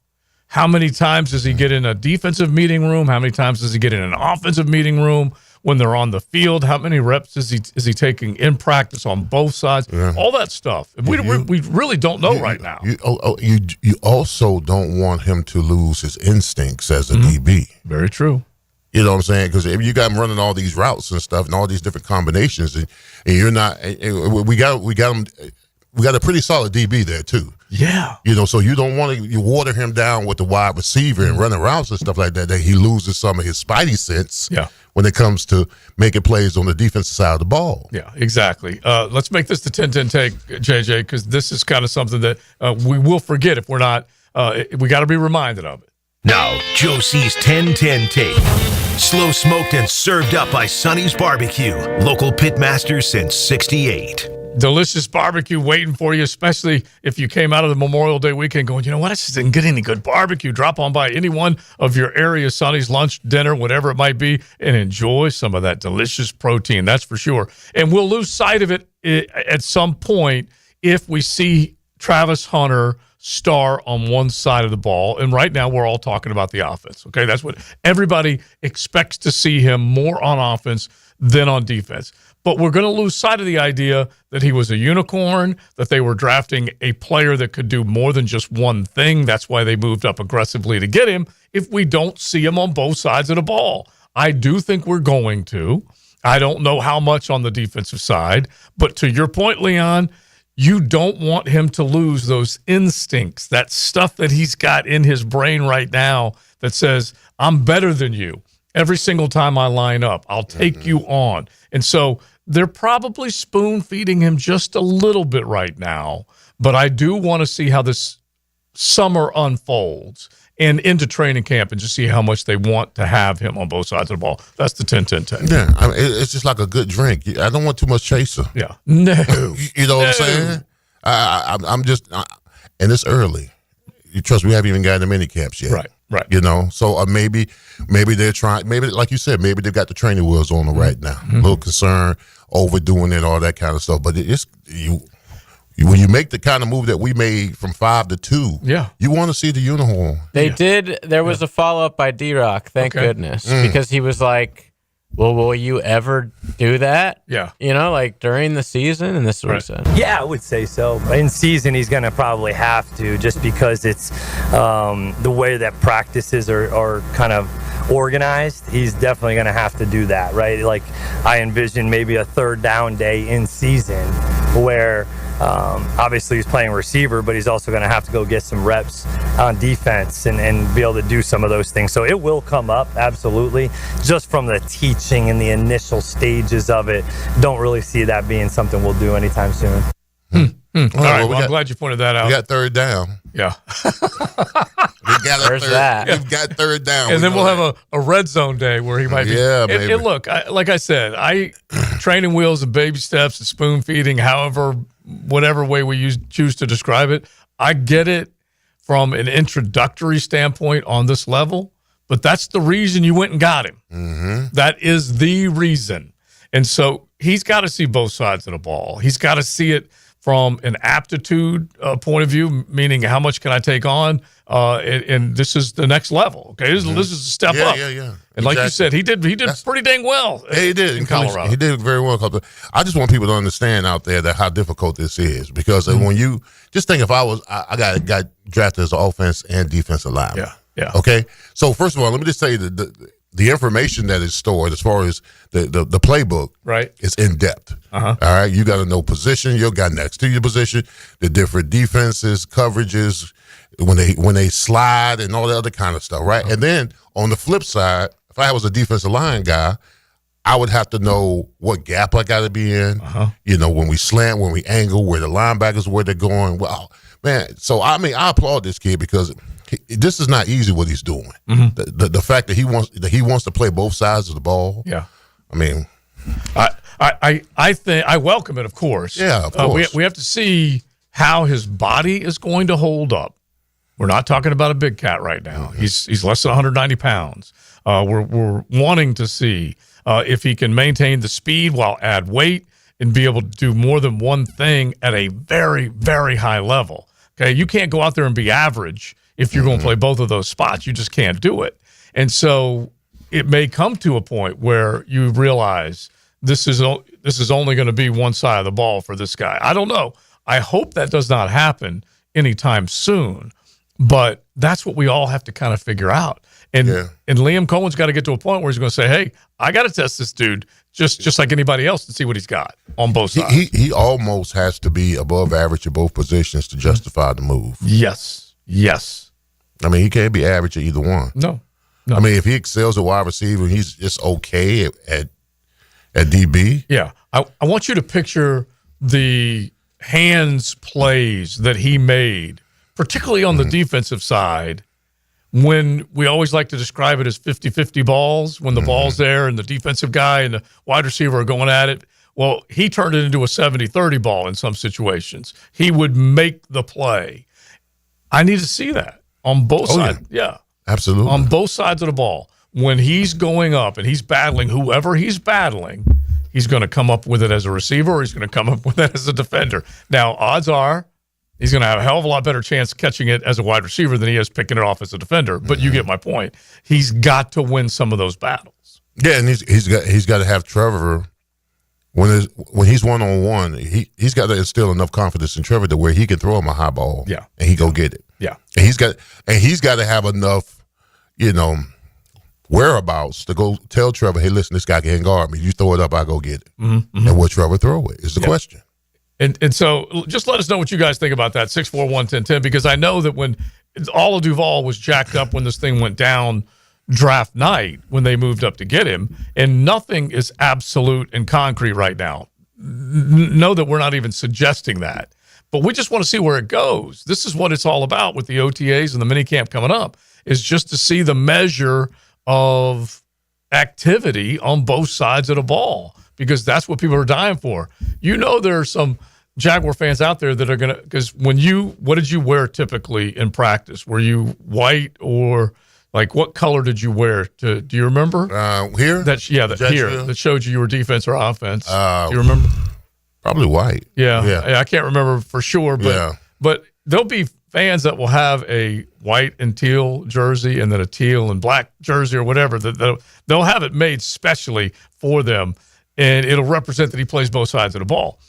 How many times does he get in a defensive meeting room? How many times does he get in an offensive meeting room when they're on the field? How many reps is he taking in practice on both sides? Yeah. All that stuff. We really don't know right now. You also don't want him to lose his instincts as a DB. Very true. You know what I'm saying? Because if you got him running all these routes and stuff and all these different combinations, and you're not, we got a pretty solid DB there too. Yeah. So you don't want to water him down with the wide receiver and running routes and stuff like that he loses some of his spidey sense when it comes to making plays on the defensive side of the ball. Yeah, exactly. Let's make this the 10-10 take, JJ, because this is kind of something that we will forget if we're not, we got to be reminded of it. Now, Joe C's 10-10 take. Slow smoked and served up by Sonny's Barbecue. Local pitmaster since 68. Delicious barbecue waiting for you, especially if you came out of the Memorial Day weekend going, you know what, I just didn't get any good barbecue. Drop on by any one of your area, Sonny's, lunch, dinner, whatever it might be, and enjoy some of that delicious protein, that's for sure. And we'll lose sight of it at some point if we see Travis Hunter star on one side of the ball. And right now we're all talking about the offense, okay? That's what everybody expects to see him more on offense than on defense. But we're going to lose sight of the idea that he was a unicorn, that they were drafting a player that could do more than just one thing. That's why they moved up aggressively to get him, if we don't see him on both sides of the ball. I do think we're going to. I don't know how much on the defensive side. But to your point, Leon, you don't want him to lose those instincts, that stuff that he's got in his brain right now that says, I'm better than you. Every single time I line up, I'll take you on. And so they're probably spoon-feeding him just a little bit right now, but I do want to see how this summer unfolds and into training camp and just see how much they want to have him on both sides of the ball. That's the 10-10-10. Yeah, I mean, it's just like a good drink. I don't want too much chaser. Yeah. No. You know what I'm saying? I'm just, and it's early. You trust me, we haven't even gotten the mini camps yet. Right. You know, so maybe they're trying, maybe like you said, maybe they've got the training wheels on them right now. A little concern, overdoing it, all that kind of stuff. But it's when you make the kind of move that we made from 5 to 2, you want to see the uniform. They did. There was a follow-up by D-Rock, thank goodness, because he was like, well, will you ever do that? Yeah. You know, like during the season? And this is what he said. Yeah, I would say so. In season, he's going to probably have to, just because it's the way that practices are kind of organized. He's definitely going to have to do that, right? Like, I envision maybe a third down day in season where obviously he's playing receiver, but he's also going to have to go get some reps on defense and be able to do some of those things. So it will come up, absolutely. Just from the teaching and the initial stages of it, don't really see that being something we'll do anytime soon. All right, well, I'm glad you pointed that out. We got third down. Yeah. We've got third down. And then we'll have a red zone day where he might be. Yeah, maybe. And look, like I said, training wheels and baby steps and spoon feeding, whatever way we choose to describe it, I get it from an introductory standpoint on this level, but that's the reason you went and got him. Mm-hmm. That is the reason. And so he's got to see both sides of the ball. He's got to see it from an aptitude point of view, meaning how much can I take on? And this is the next level. Okay, this is a step up. Yeah. And like you said, he did pretty dang well. Yeah, he did in Colorado. He did very well. I just want people to understand out there that how difficult this is, because when you just think, if I got drafted as an offense and defensive lineman. Yeah. Okay. So first of all, let me just say that the information that is stored as far as the playbook, right, is in depth. Uh-huh. All right, you got to know position, your guy next to your position, the different defenses, coverages, when they slide, and all that other kind of stuff, right? Uh-huh. And then on the flip side, if I was a defensive line guy, I would have to know what gap I got to be in. Uh-huh. You know, when we slant, when we angle, where the linebackers, where they're going. Wow, man. So I mean, I applaud this kid, because this is not easy what he's doing. Mm-hmm. The fact that he wants to play both sides of the ball. Yeah, I mean, I think I welcome it. Of course. Yeah, of course. We have to see how his body is going to hold up. We're not talking about a big cat right now. Mm-hmm. He's less than 190 pounds. We're wanting to see if he can maintain the speed while add weight and be able to do more than one thing at a very, very high level. Okay, you can't go out there and be average if you're going to play both of those spots. You just can't do it. And so it may come to a point where you realize this is only going to be one side of the ball for this guy. I don't know. I hope that does not happen anytime soon, but that's what we all have to kind of figure out. And Liam Cohen's got to get to a point where he's going to say, hey, I got to test this dude just like anybody else to see what he's got on both sides. He almost has to be above average at both positions to justify the move. Yes. I mean, he can't be average at either one. No. I mean, if he excels at wide receiver, he's just okay at DB. Yeah. I want you to picture the hands plays that he made, particularly on the defensive side, when we always like to describe it as 50-50 balls, when the ball's there and the defensive guy and the wide receiver are going at it. Well, he turned it into a 70-30 ball in some situations. He would make the play. I need to see that on both sides. Yeah. Absolutely. On both sides of the ball. When he's going up and he's battling whoever he's battling, he's going to come up with it as a receiver, or he's going to come up with it as a defender. Now, odds are he's going to have a hell of a lot better chance catching it as a wide receiver than he is picking it off as a defender. But you get my point. He's got to win some of those battles. Yeah, and he's got to have Trevor when he's one-on-one. He's got to instill enough confidence in Trevor to where he can throw him a high ball. Yeah, and he go get it. Yeah, and he's got to have enough, whereabouts to go tell Trevor, hey, listen, this guy can't guard me. You throw it up, I go get it. Mm-hmm. And will Trevor throw it is the question. And so just let us know what you guys think about that, 641-1010, because I know that when all of Duval was jacked up when this thing went down draft night, when they moved up to get him, and nothing is absolute and concrete right now. Know that we're not even suggesting that. But we just want to see where it goes. This is what it's all about with the OTAs and the minicamp coming up, is just to see the measure of activity on both sides of the ball, because that's what people are dying for. You know, there are some Jaguar fans out there that are going to, because what did you wear typically in practice? Were you white or like what color did you wear? Do you remember? Here? That showed you were defense or offense. Do you remember? Probably white. Yeah. I can't remember for sure, but there'll be fans that will have a white and teal jersey and then a teal and black jersey or whatever. They'll have it made specially for them, and it'll represent that he plays both sides of the ball.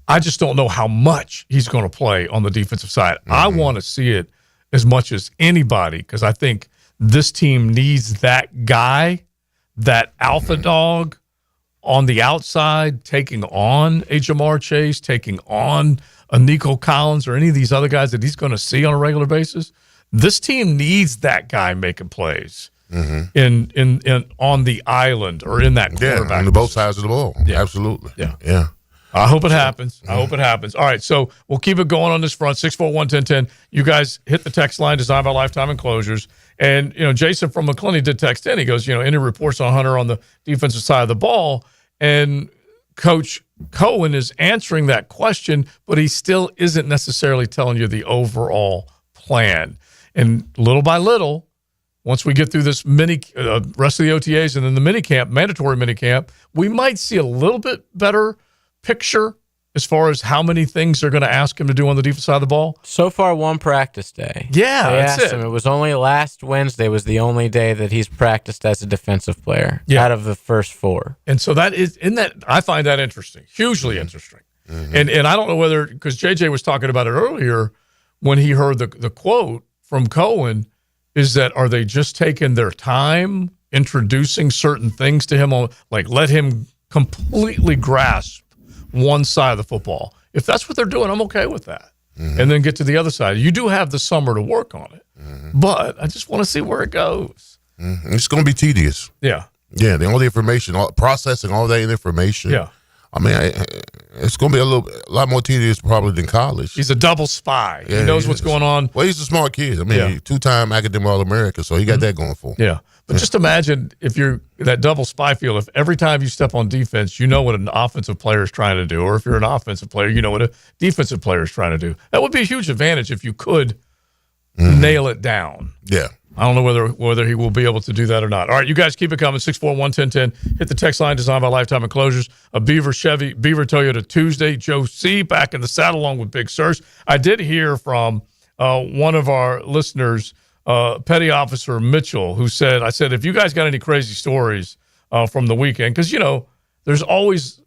I just don't know how much he's going to play on the defensive side. Mm-hmm. I want to see it as much as anybody, because I think this team needs that guy, that alpha dog on the outside, taking on a Jamar Chase, taking on a Nico Collins or any of these other guys that he's going to see on a regular basis. This team needs that guy making plays in on the island or in that quarterback. On both sides of the ball. Yeah. Absolutely. Yeah. I hope it happens. All right, so we'll keep it going on this front. 641-1010. You guys hit the text line, designed by Lifetime Enclosures. And, Jason from McClenny did text in. He goes, any reports on Hunter on the defensive side of the ball? And Coach Cohen is answering that question, but he still isn't necessarily telling you the overall plan. And little by little, once we get through this rest of the OTAs and then the minicamp, mandatory minicamp, we might see a little bit better picture as far as how many things they're going to ask him to do on the defensive side of the ball. So far, one practice day. Yeah, they that's asked it. him. It was only last Wednesday was the only day that he's practiced as a defensive player out of the first 4. And so I find that interesting, hugely interesting. Mm-hmm. And I don't know whether, because JJ was talking about it earlier when he heard the quote from Cohen, is that are they just taking their time introducing certain things to him, like let him completely grasp one side of the football? If that's what they're doing, I'm okay with that. Mm-hmm. And then get to the other side. You do have the summer to work on it, but I just want to see where it goes. Mm-hmm. It's going to be tedious. Yeah. Yeah, all the information, processing all that information. Yeah. I mean, it's going to be a lot more tedious probably than college. He's a double spy. Yeah, he knows what's going on. Well, he's a smart kid. I mean, 2-time academic All-America, so he got that going for him. Yeah. But just imagine if you're that double spy field, if every time you step on defense, you know what an offensive player is trying to do, or if you're an offensive player, you know what a defensive player is trying to do. That would be a huge advantage if you could nail it down. Yeah. I don't know whether he will be able to do that or not. All right, you guys keep it coming. 641-1010. Hit the text line, designed by Lifetime Enclosures. A Beaver Toyota Tuesday. Joe C. back in the saddle along with Big Sirs. I did hear from one of our listeners, Petty Officer Mitchell, who said, I said, if you guys got any crazy stories from the weekend, because, there's always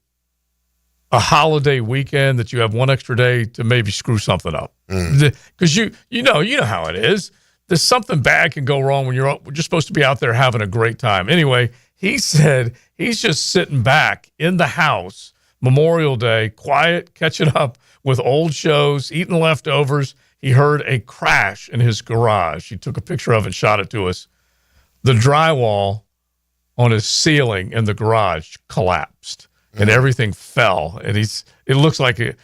a holiday weekend that you have one extra day to maybe screw something up. Because you know how it is. There's something bad can go wrong when you're just supposed to be out there having a great time. Anyway, he said he's just sitting back in the house Memorial Day, quiet, catching up with old shows, eating leftovers. He heard a crash in his garage. He took a picture of it and shot it to us. The drywall on his ceiling in the garage collapsed and everything fell. And it looks like a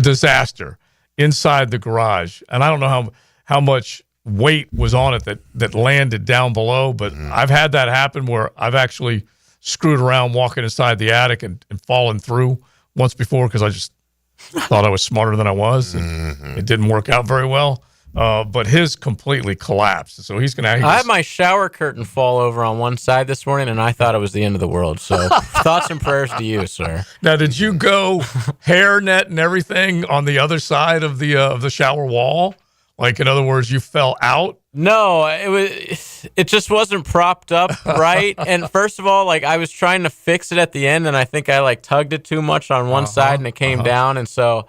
disaster inside the garage. And I don't know how much weight was on it that landed down below, but I've had that happen where I've actually screwed around walking inside the attic and fallen through once before because I just thought I was smarter than I was. And it didn't work out very well. But his completely collapsed. So he's going to... I had my shower curtain fall over on one side this morning, and I thought it was the end of the world. So thoughts and prayers to you, sir. Now, did you go hairnet and everything on the other side of the shower wall? Like, in other words, you fell out? No, it just wasn't propped up right. And first of all, I was trying to fix it at the end, and I think I tugged it too much on one side, and it came down. And so,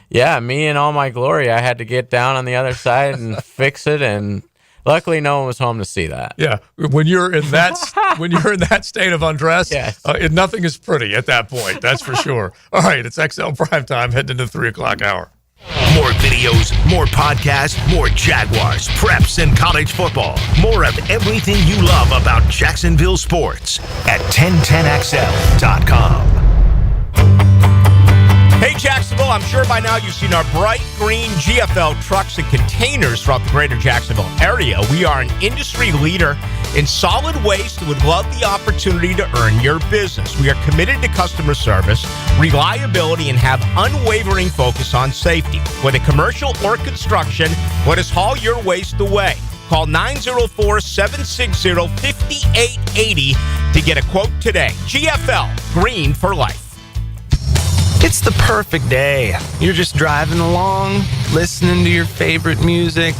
yeah, me and all my glory, I had to get down on the other side and fix it. And luckily, no one was home to see that. Yeah, when you're in that state of undress, yes. Nothing is pretty at that point. That's for sure. All right, it's XL Primetime heading into the 3 o'clock hour. More videos, more podcasts, more Jaguars, preps, and college football. More of everything you love about Jacksonville sports at 1010XL.com. Hey, Jacksonville, I'm sure by now you've seen our bright green GFL trucks and containers throughout the greater Jacksonville area. We are an industry leader in solid waste and would love the opportunity to earn your business. We are committed to customer service, reliability, and have unwavering focus on safety. Whether commercial or construction, let us haul your waste away. Call 904-760-5880 to get a quote today. GFL, green for life. It's the perfect day. You're just driving along, listening to your favorite music,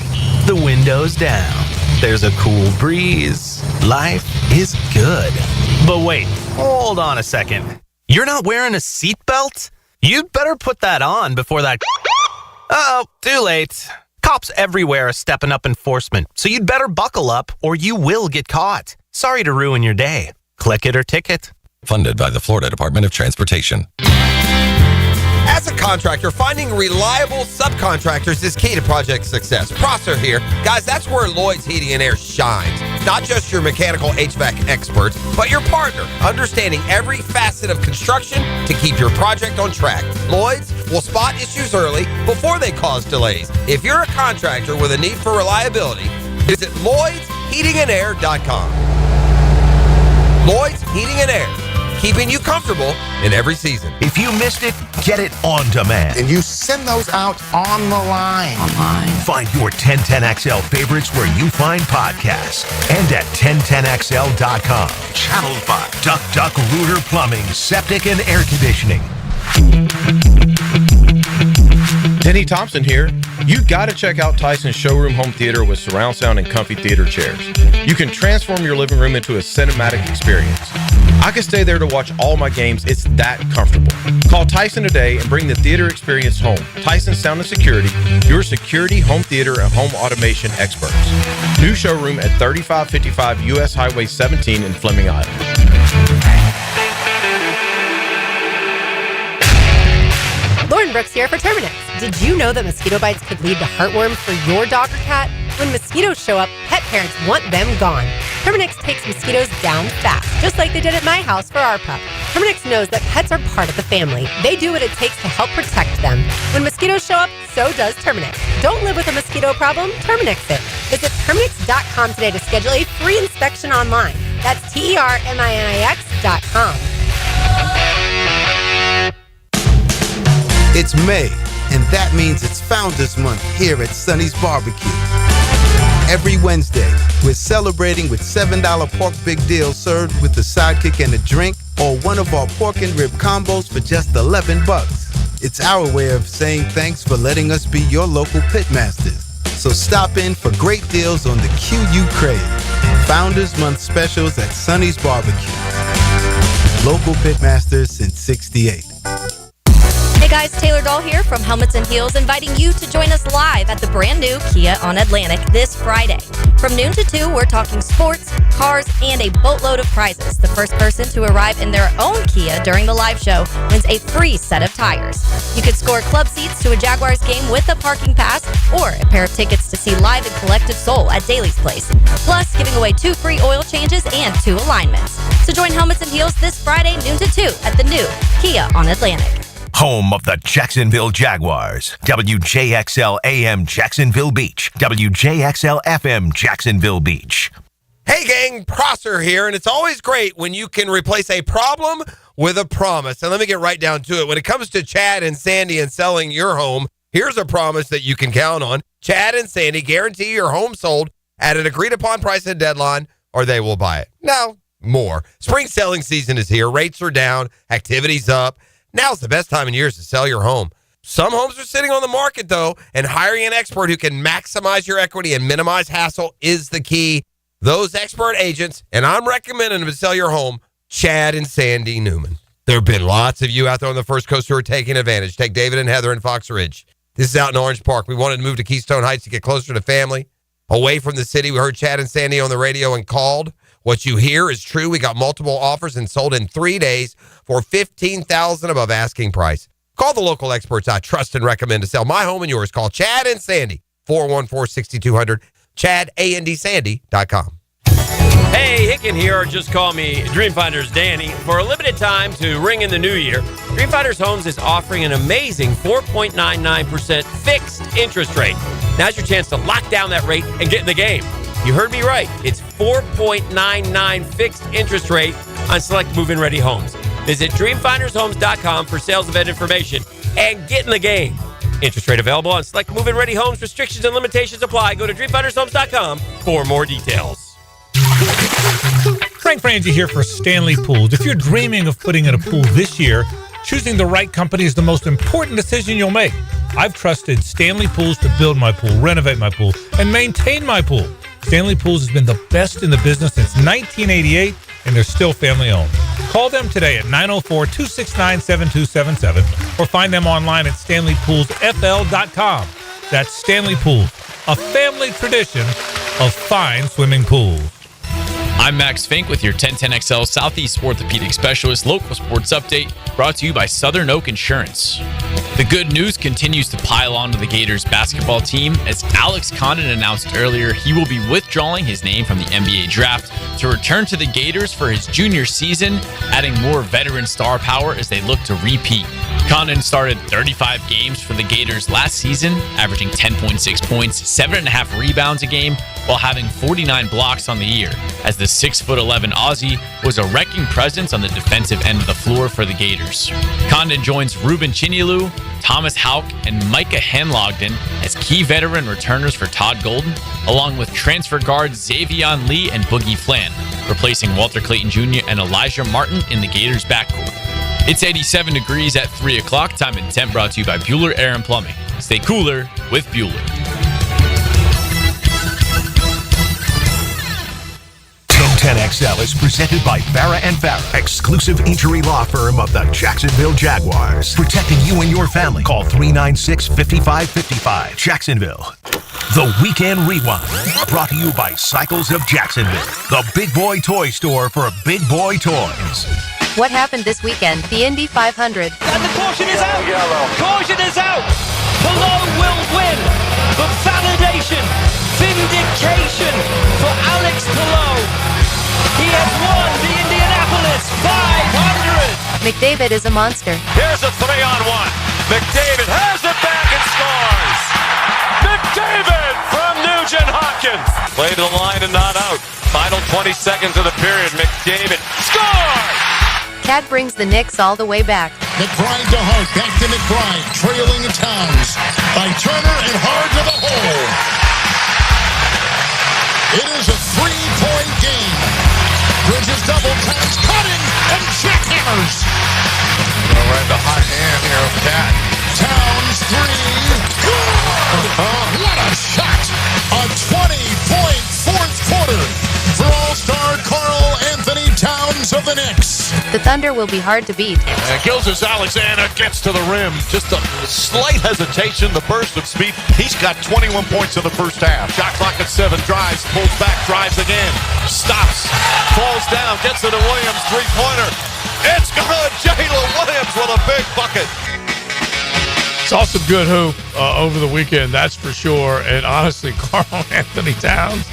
the windows down. There's a cool breeze. Life is good. But wait, hold on a second. You're not wearing a seatbelt? You'd better put that on before that... Uh-oh, too late. Cops everywhere are stepping up enforcement, so you'd better buckle up or you will get caught. Sorry to ruin your day. Click it or ticket. Funded by the Florida Department of Transportation. As a contractor, finding reliable subcontractors is key to project success. Prosser here. Guys, that's where Lloyd's Heating and Air shines. Not just your mechanical HVAC expert, but your partner, understanding every facet of construction to keep your project on track. Lloyd's will spot issues early before they cause delays. If you're a contractor with a need for reliability, visit LloydsHeatingandAir.com. Lloyd's Heating and Air, keeping you comfortable in every season. If you missed it, get it on demand. And you send those out on the line. Find your 1010XL favorites where you find podcasts and at 1010XL.com. Channel 5, Duck Rooter Plumbing, Septic and Air Conditioning. Denny Thompson here. You gotta check out Tyson's Showroom Home Theater with surround sound and comfy theater chairs. You can transform your living room into a cinematic experience. I can stay there to watch all my games. It's that comfortable. Call Tyson today and bring the theater experience home. Tyson Sound and Security, your security, home theater, and home automation experts. New showroom at 3555 U.S. Highway 17 in Fleming, Iowa. Lauren Brooks here for Terminix. Did you know that mosquito bites could lead to heartworm for your dog or cat? When mosquitoes show up, pet parents want them gone. Terminix takes mosquitoes down fast, just like they did at my house for our pup. Terminix knows that pets are part of the family. They do what it takes to help protect them. When mosquitoes show up, so does Terminix. Don't live with a mosquito problem, Terminix it. Visit Terminix.com today to schedule a free inspection online. That's TerMinix.com. It's May, and that means it's Founders Month here at Sonny's Barbecue. Every Wednesday, we're celebrating with $7 pork big deals served with a sidekick and a drink, or one of our pork and rib combos for just $11. It's our way of saying thanks for letting us be your local pitmasters. So stop in for great deals on the QU crave. Founders Month specials at Sonny's Barbecue. Local pitmasters since '68. Hey guys, Taylor Doll here from Helmets and Heels, inviting you to join us live at the brand new Kia on Atlantic this Friday. From noon to 2, we're talking sports, cars, and a boatload of prizes. The first person to arrive in their own Kia during the live show wins a free set of tires. You could score club seats to a Jaguars game with a parking pass, or a pair of tickets to see Live and Collective Soul at Daly's Place. Plus, giving away 2 free oil changes and 2 alignments. So join Helmets and Heels this Friday, noon to 2 at the new Kia on Atlantic. Home of the Jacksonville Jaguars. WJXL AM Jacksonville Beach. WJXL FM Jacksonville Beach. Hey gang, Prosser here, and it's always great when you can replace a problem with a promise. And let me get right down to it. When it comes to Chad and Sandy and selling your home, here's a promise that you can count on. Chad and Sandy guarantee your home sold at an agreed upon price and deadline, or they will buy it. Now, more. Spring selling season is here. Rates are down. Activity's up. Now's the best time in years to sell your home. Some homes are sitting on the market, though, and hiring an expert who can maximize your equity and minimize hassle is the key. Those expert agents, and I'm recommending them to sell your home, Chad and Sandy Newman. There have been lots of you out there on the First Coast who are taking advantage. Take David and Heather in Fox Ridge. This is out in Orange Park. We wanted to move to Keystone Heights to get closer to family, away from the city. We heard Chad and Sandy on the radio and called. What you hear is true. We got multiple offers and sold in 3 days for $15,000 above asking price. Call the local experts I trust and recommend to sell my home and yours. Call Chad and Sandy, 414-6200, ChadandSandy.com. Hey, Hicken here, or just call me Dreamfinders Danny. For a limited time to ring in the new year, Dreamfinders Homes is offering an amazing 4.99% fixed interest rate. Now's your chance to lock down that rate and get in the game. You heard me right. It's 4.99 fixed interest rate on select move-in ready homes. Visit dreamfindershomes.com for sales event information and get in the game. Interest rate available on select move-in ready homes. Restrictions and limitations apply. Go to dreamfindershomes.com for more details. Frank Frangie here for Stanley Pools. If you're dreaming of putting in a pool this year, choosing the right company is the most important decision you'll make. I've trusted Stanley Pools to build my pool, renovate my pool, and maintain my pool. Stanley Pools has been the best in the business since 1988, and they're still family-owned. Call them today at 904-269-7277 or find them online at StanleyPoolsFL.com. That's Stanley Pools, a family tradition of fine swimming pools. I'm Max Fink with your 1010XL Southeast Orthopedic Specialist local sports update, brought to you by Southern Oak Insurance. The good news continues to pile on to the Gators basketball team as Alex Condon announced earlier he will be withdrawing his name from the NBA draft to return to the Gators for his junior season, adding more veteran star power as they look to repeat. Condon started 35 games for the Gators last season, averaging 10.6 points, 7.5 rebounds a game, while having 49 blocks on the year, as the 6'11" Aussie was a wrecking presence on the defensive end of the floor for the Gators. Condon joins Ruben Chinilu, Thomas Houck, and Micah Hanlogden as key veteran returners for Todd Golden, along with transfer guards Xavion Lee and Boogie Flan, replacing Walter Clayton Jr. and Elijah Martin in the Gators' backcourt. It's 87 degrees at 3 o'clock. Time and temp brought to you by Bueller Air and Plumbing. Stay cooler with Bueller. 1010XL is presented by Farah & Farah, exclusive injury law firm of the Jacksonville Jaguars. Protecting you and your family. Call 396-5555. Jacksonville. The Weekend Rewind, brought to you by Cycles of Jacksonville, the big boy toy store for big boy toys. What happened this weekend? The Indy 500. And the caution is out! Yellow. Caution is out! Palou will win! The validation, vindication for Alex Palou. He has won the Indianapolis 500! McDavid is a monster. Here's a 3-on-1. McDavid has it back and scores! McDavid from Nugent Hopkins. Play to the line and not out. Final 20 seconds of the period. McDavid scores! Cat brings the Knicks all the way back. McBride to Hart, back to McBride, trailing Towns by Turner and Hard to the hole. It is a 3-point game. Bridges double Towns cutting and jackhammers. Right the hot hand here of Cat. Towns 3. What a shot! A 20-point fourth quarter for All-Star Karl Anthony Towns of the Knicks. The Thunder will be hard to beat. Gilgeous Alexander gets to the rim. Just a slight hesitation, the burst of speed. He's got 21 points in the first half. Shot clock at 7, drives, pulls back, drives again. Stops, falls down, gets it to Williams, three-pointer. It's good. Jalen Williams with a big bucket. Saw some good hoop over the weekend, that's for sure. And honestly, Karl Anthony Towns,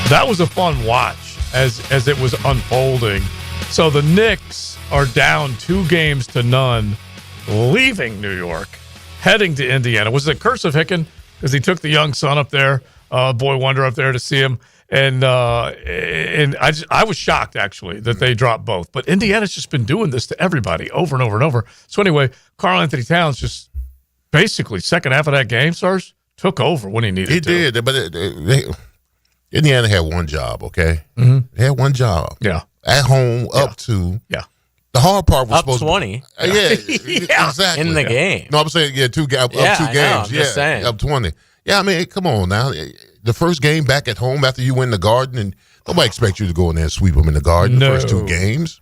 that was a fun watch as it was unfolding. So the Knicks are down 2-0, leaving New York, heading to Indiana. Was it a curse of Hicken? Because he took the young son up there, boy wonder up there to see him. And I was shocked, actually, that they dropped both. But Indiana's just been doing this to everybody over and over and over. So anyway, Karl Anthony Towns just basically second half of that game, Sarge, took over when he needed to. He did, but Indiana had one job, okay? Mm-hmm. They had one job. Yeah. At home, up to. Yeah. The hard part was up supposed 20. to be. Yeah, exactly. In the game. No, I'm saying, up 2 games. I'm just saying. Up 20. Yeah, I mean, come on now. The first game back at home after you win the Garden, and nobody expects you to go in there and sweep them in the Garden the first 2 games.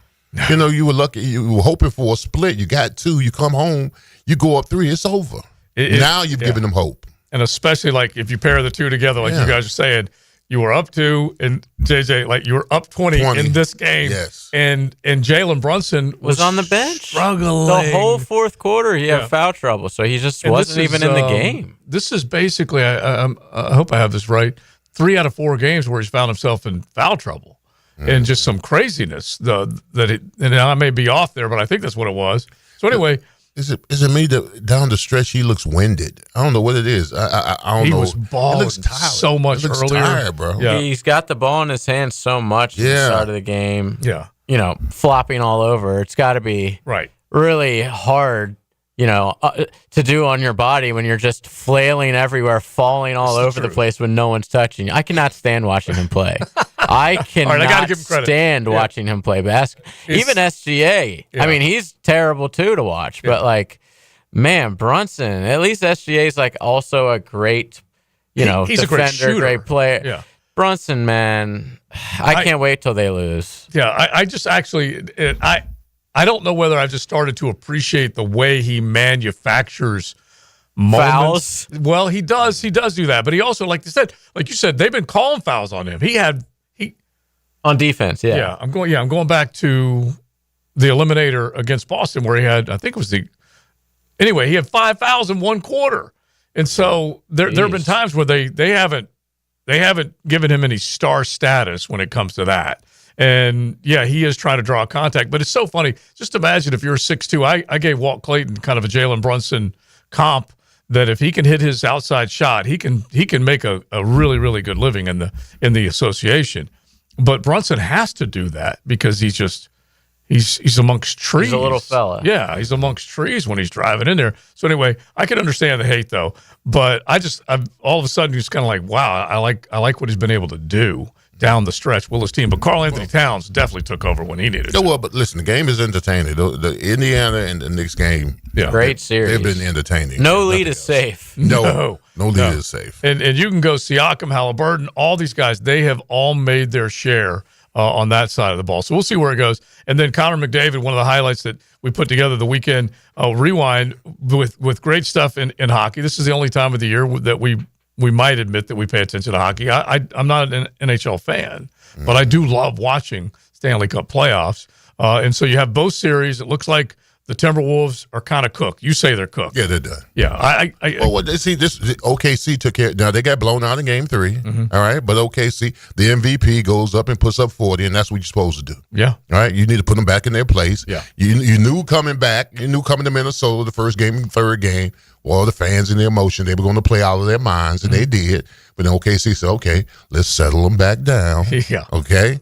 You know, you were lucky. You were hoping for a split. You got 2. You come home. You go up 3. It's over. Now you've given them hope. And especially, like, if you pair the two together, like you guys are saying, you were up 2, and JJ, like, you were up 20 in this game. Yes. And Jalen Brunson was on the bench. Struggling. The whole fourth quarter, he had foul trouble, so he just wasn't even in the game. This is basically, I hope I have this right, 3 out of 4 games where he's found himself in foul trouble. and just some craziness. And I may be off there, but I think that's what it was. So anyway. Is it me that down the stretch he looks winded? I don't know what it is. I don't know. He was balling he looks tired. so much he looks earlier. Tired, bro. Yeah. He's got the ball in his hand so much at the start of the game. Yeah. Flopping all over. It's got to be really hard, to do on your body when you're just flailing everywhere, falling all over the place when no one's touching you. I cannot stand watching him play. I cannot gotta give him credit. stand watching him play basketball. Even SGA. Yeah. I mean, he's terrible too to watch, but man, Brunson, at least SGA is also a great, he's defender, a great shooter. great player. Yeah. Brunson, man, I can't wait till they lose. Yeah, I just actually, I don't know whether I've just started to appreciate the way he manufactures moments. Fouls. Well, he does do that, but he also, like you said, they've been calling fouls on him. He on defense. Yeah, I'm going back to the eliminator against Boston where he had, I think it was he had 5 fouls in one quarter, and so there have been times where they haven't given him any star status when it comes to that. And, he is trying to draw contact. But it's so funny. Just imagine if you're 6'2". I gave Walt Clayton kind of a Jalen Brunson comp that if he can hit his outside shot, he can make a really, really good living in the association. But Brunson has to do that because he's amongst trees. He's a little fella. Yeah, he's amongst trees when he's driving in there. So anyway, I can understand the hate though. But I'm all of a sudden just kind of like, wow, I like what he's been able to do down the stretch, Will's team. But Karl Anthony Towns definitely took over when he needed to. Well, but listen, the game is entertaining. The Indiana and the Knicks game, great series. They've been entertaining. No lead is safe. No lead is safe. And you can go Siakam, Halliburton, all these guys, they have all made their share on that side of the ball. So we'll see where it goes. And then Connor McDavid, one of the highlights that we put together the weekend, rewind with great stuff in hockey. This is the only time of the year that we might admit that we pay attention to hockey. I'm not an NHL fan, but I do love watching Stanley Cup playoffs. And so you have both series. It looks like the Timberwolves are kind of cooked. You say they're cooked. Yeah, they're done. Yeah. OKC took care. Now, they got blown out in game 3. Mm-hmm. All right. But OKC, the MVP goes up and puts up 40, and that's what you're supposed to do. Yeah. All right. You need to put them back in their place. Yeah. You knew coming back, you knew coming to Minnesota, the first game and third game, well, the fans and their emotion, they were going to play out of their minds, and they did. But then OKC said, okay, let's settle them back down. Yeah. Okay?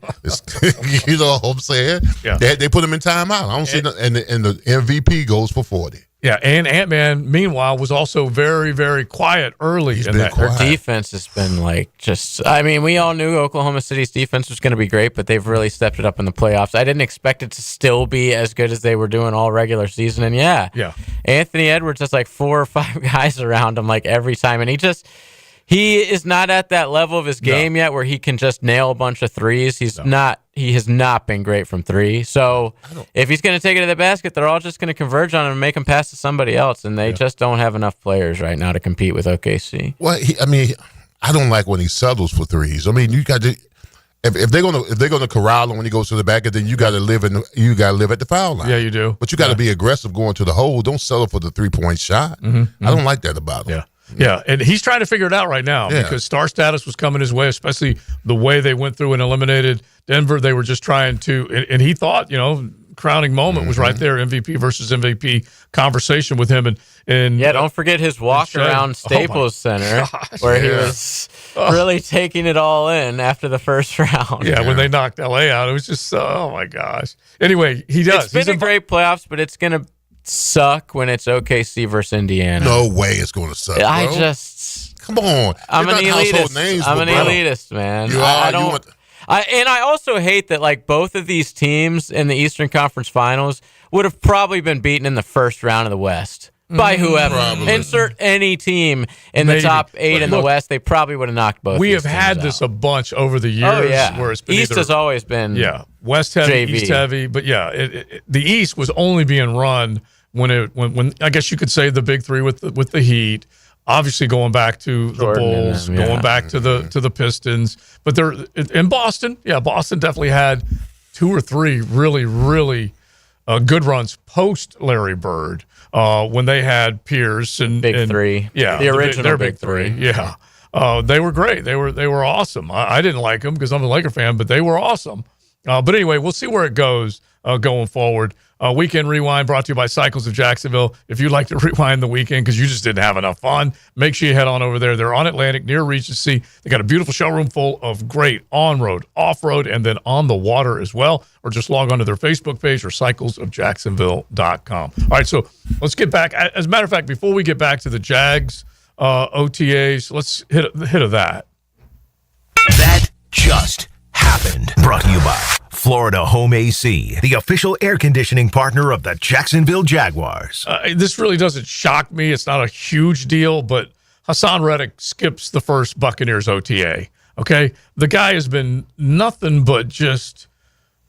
You know what I'm saying? Yeah. They put them in timeout. I don't see and the MVP goes for 40. Yeah, and Ant-Man, meanwhile, was also very, very quiet early. Their defense has been we all knew Oklahoma City's defense was going to be great, but they've really stepped it up in the playoffs. I didn't expect it to still be as good as they were doing all regular season. And Anthony Edwards has 4 or 5 guys around him every time. And he is not at that level of his game yet where he can just nail a bunch of threes. He has not been great from 3. So if he's going to take it to the basket, they're all just going to converge on him and make him pass to somebody else. And they just don't have enough players right now to compete with OKC. Well, I don't like when he settles for threes. I mean, you got to if they're gonna corral him when he goes to the back, then you got to live at the foul line. Yeah, you do. But you got to be aggressive going to the hole. Don't settle for the 3-point shot. Mm-hmm. I don't like that about him. Yeah, and he's trying to figure it out right now because star status was coming his way, especially the way they went through and eliminated Denver. They were just trying to, and he thought, crowning moment was right there, MVP versus MVP conversation with him. And don't forget his walk around Staples Center where he was really taking it all in after the first round. Yeah, when they knocked LA out, it was just, oh my gosh. Anyway, he does. It's been a great playoffs, but it's going to suck when it's OKC versus Indiana. No way it's going to suck, bro. Come on. I'm an elitist, man. You are. I also hate that both of these teams in the Eastern Conference Finals would have probably been beaten in the first round of the West by whoever. Probably. Insert any team in the top 8 in the West, they probably would have knocked both. We have had this a bunch over the years. Where it's been East has always been West heavy, JV. East heavy, but the East was only being run when I guess you could say the big 3 with the Heat. Obviously, going back to Jordan the Bulls, going back to the Pistons, but they're in Boston. Yeah, Boston definitely had 2 or 3 really, really good runs post Larry Bird when they had Pierce and Big 3. Yeah, the original their Big 3. Yeah, they were great. They were awesome. I didn't like them because I'm a Laker fan, but they were awesome. But anyway, we'll see where it goes going forward. Weekend Rewind brought to you by Cycles of Jacksonville. If you'd like to rewind the weekend because you just didn't have enough fun, make sure you head on over there. They're on Atlantic near Regency. They got a beautiful showroom full of great on-road, off-road, and then on the water as well. Or just log on to their Facebook page or cyclesofjacksonville.com. All right, so let's get back. As a matter of fact, before we get back to the Jags OTAs, let's hit of that. That just happened. Brought to you by Florida Home AC, the official air conditioning partner of the Jacksonville Jaguars. This really doesn't shock me. It's not a huge deal, but Hassan Reddick skips the first Buccaneers OTA. Okay? The guy has been nothing but just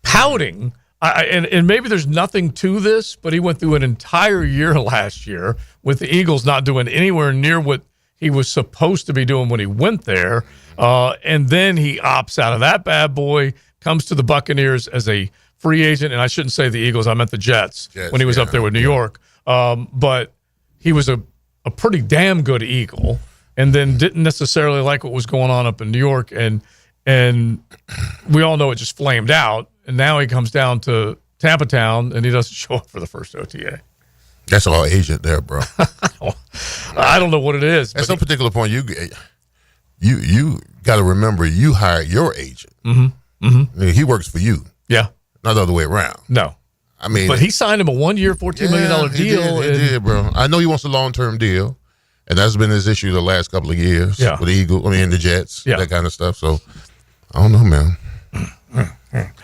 pouting. And maybe there's nothing to this, but he went through an entire year last year with the Eagles not doing anywhere near what he was supposed to be doing when he went there. And then he opts out of that bad boy, comes to the Buccaneers as a free agent. And I shouldn't say the Eagles, I meant the Jets when he was up there with New York. But he was a pretty damn good Eagle and then didn't necessarily like what was going on up in New York. And we all know it just flamed out. And now he comes down to Tampa Town and he doesn't show up for the first OTA. That's all agent there, bro. I don't know what it is. At some particular point, you got to remember you hired your agent. He works for you. Yeah. Not the other way around. No. I mean, but he signed him a 1 year, $14 million deal. He did, bro. I know he wants a long-term deal, and that's been his issue the last couple of years with the Eagles, the Jets, that kind of stuff. So, I don't know, man.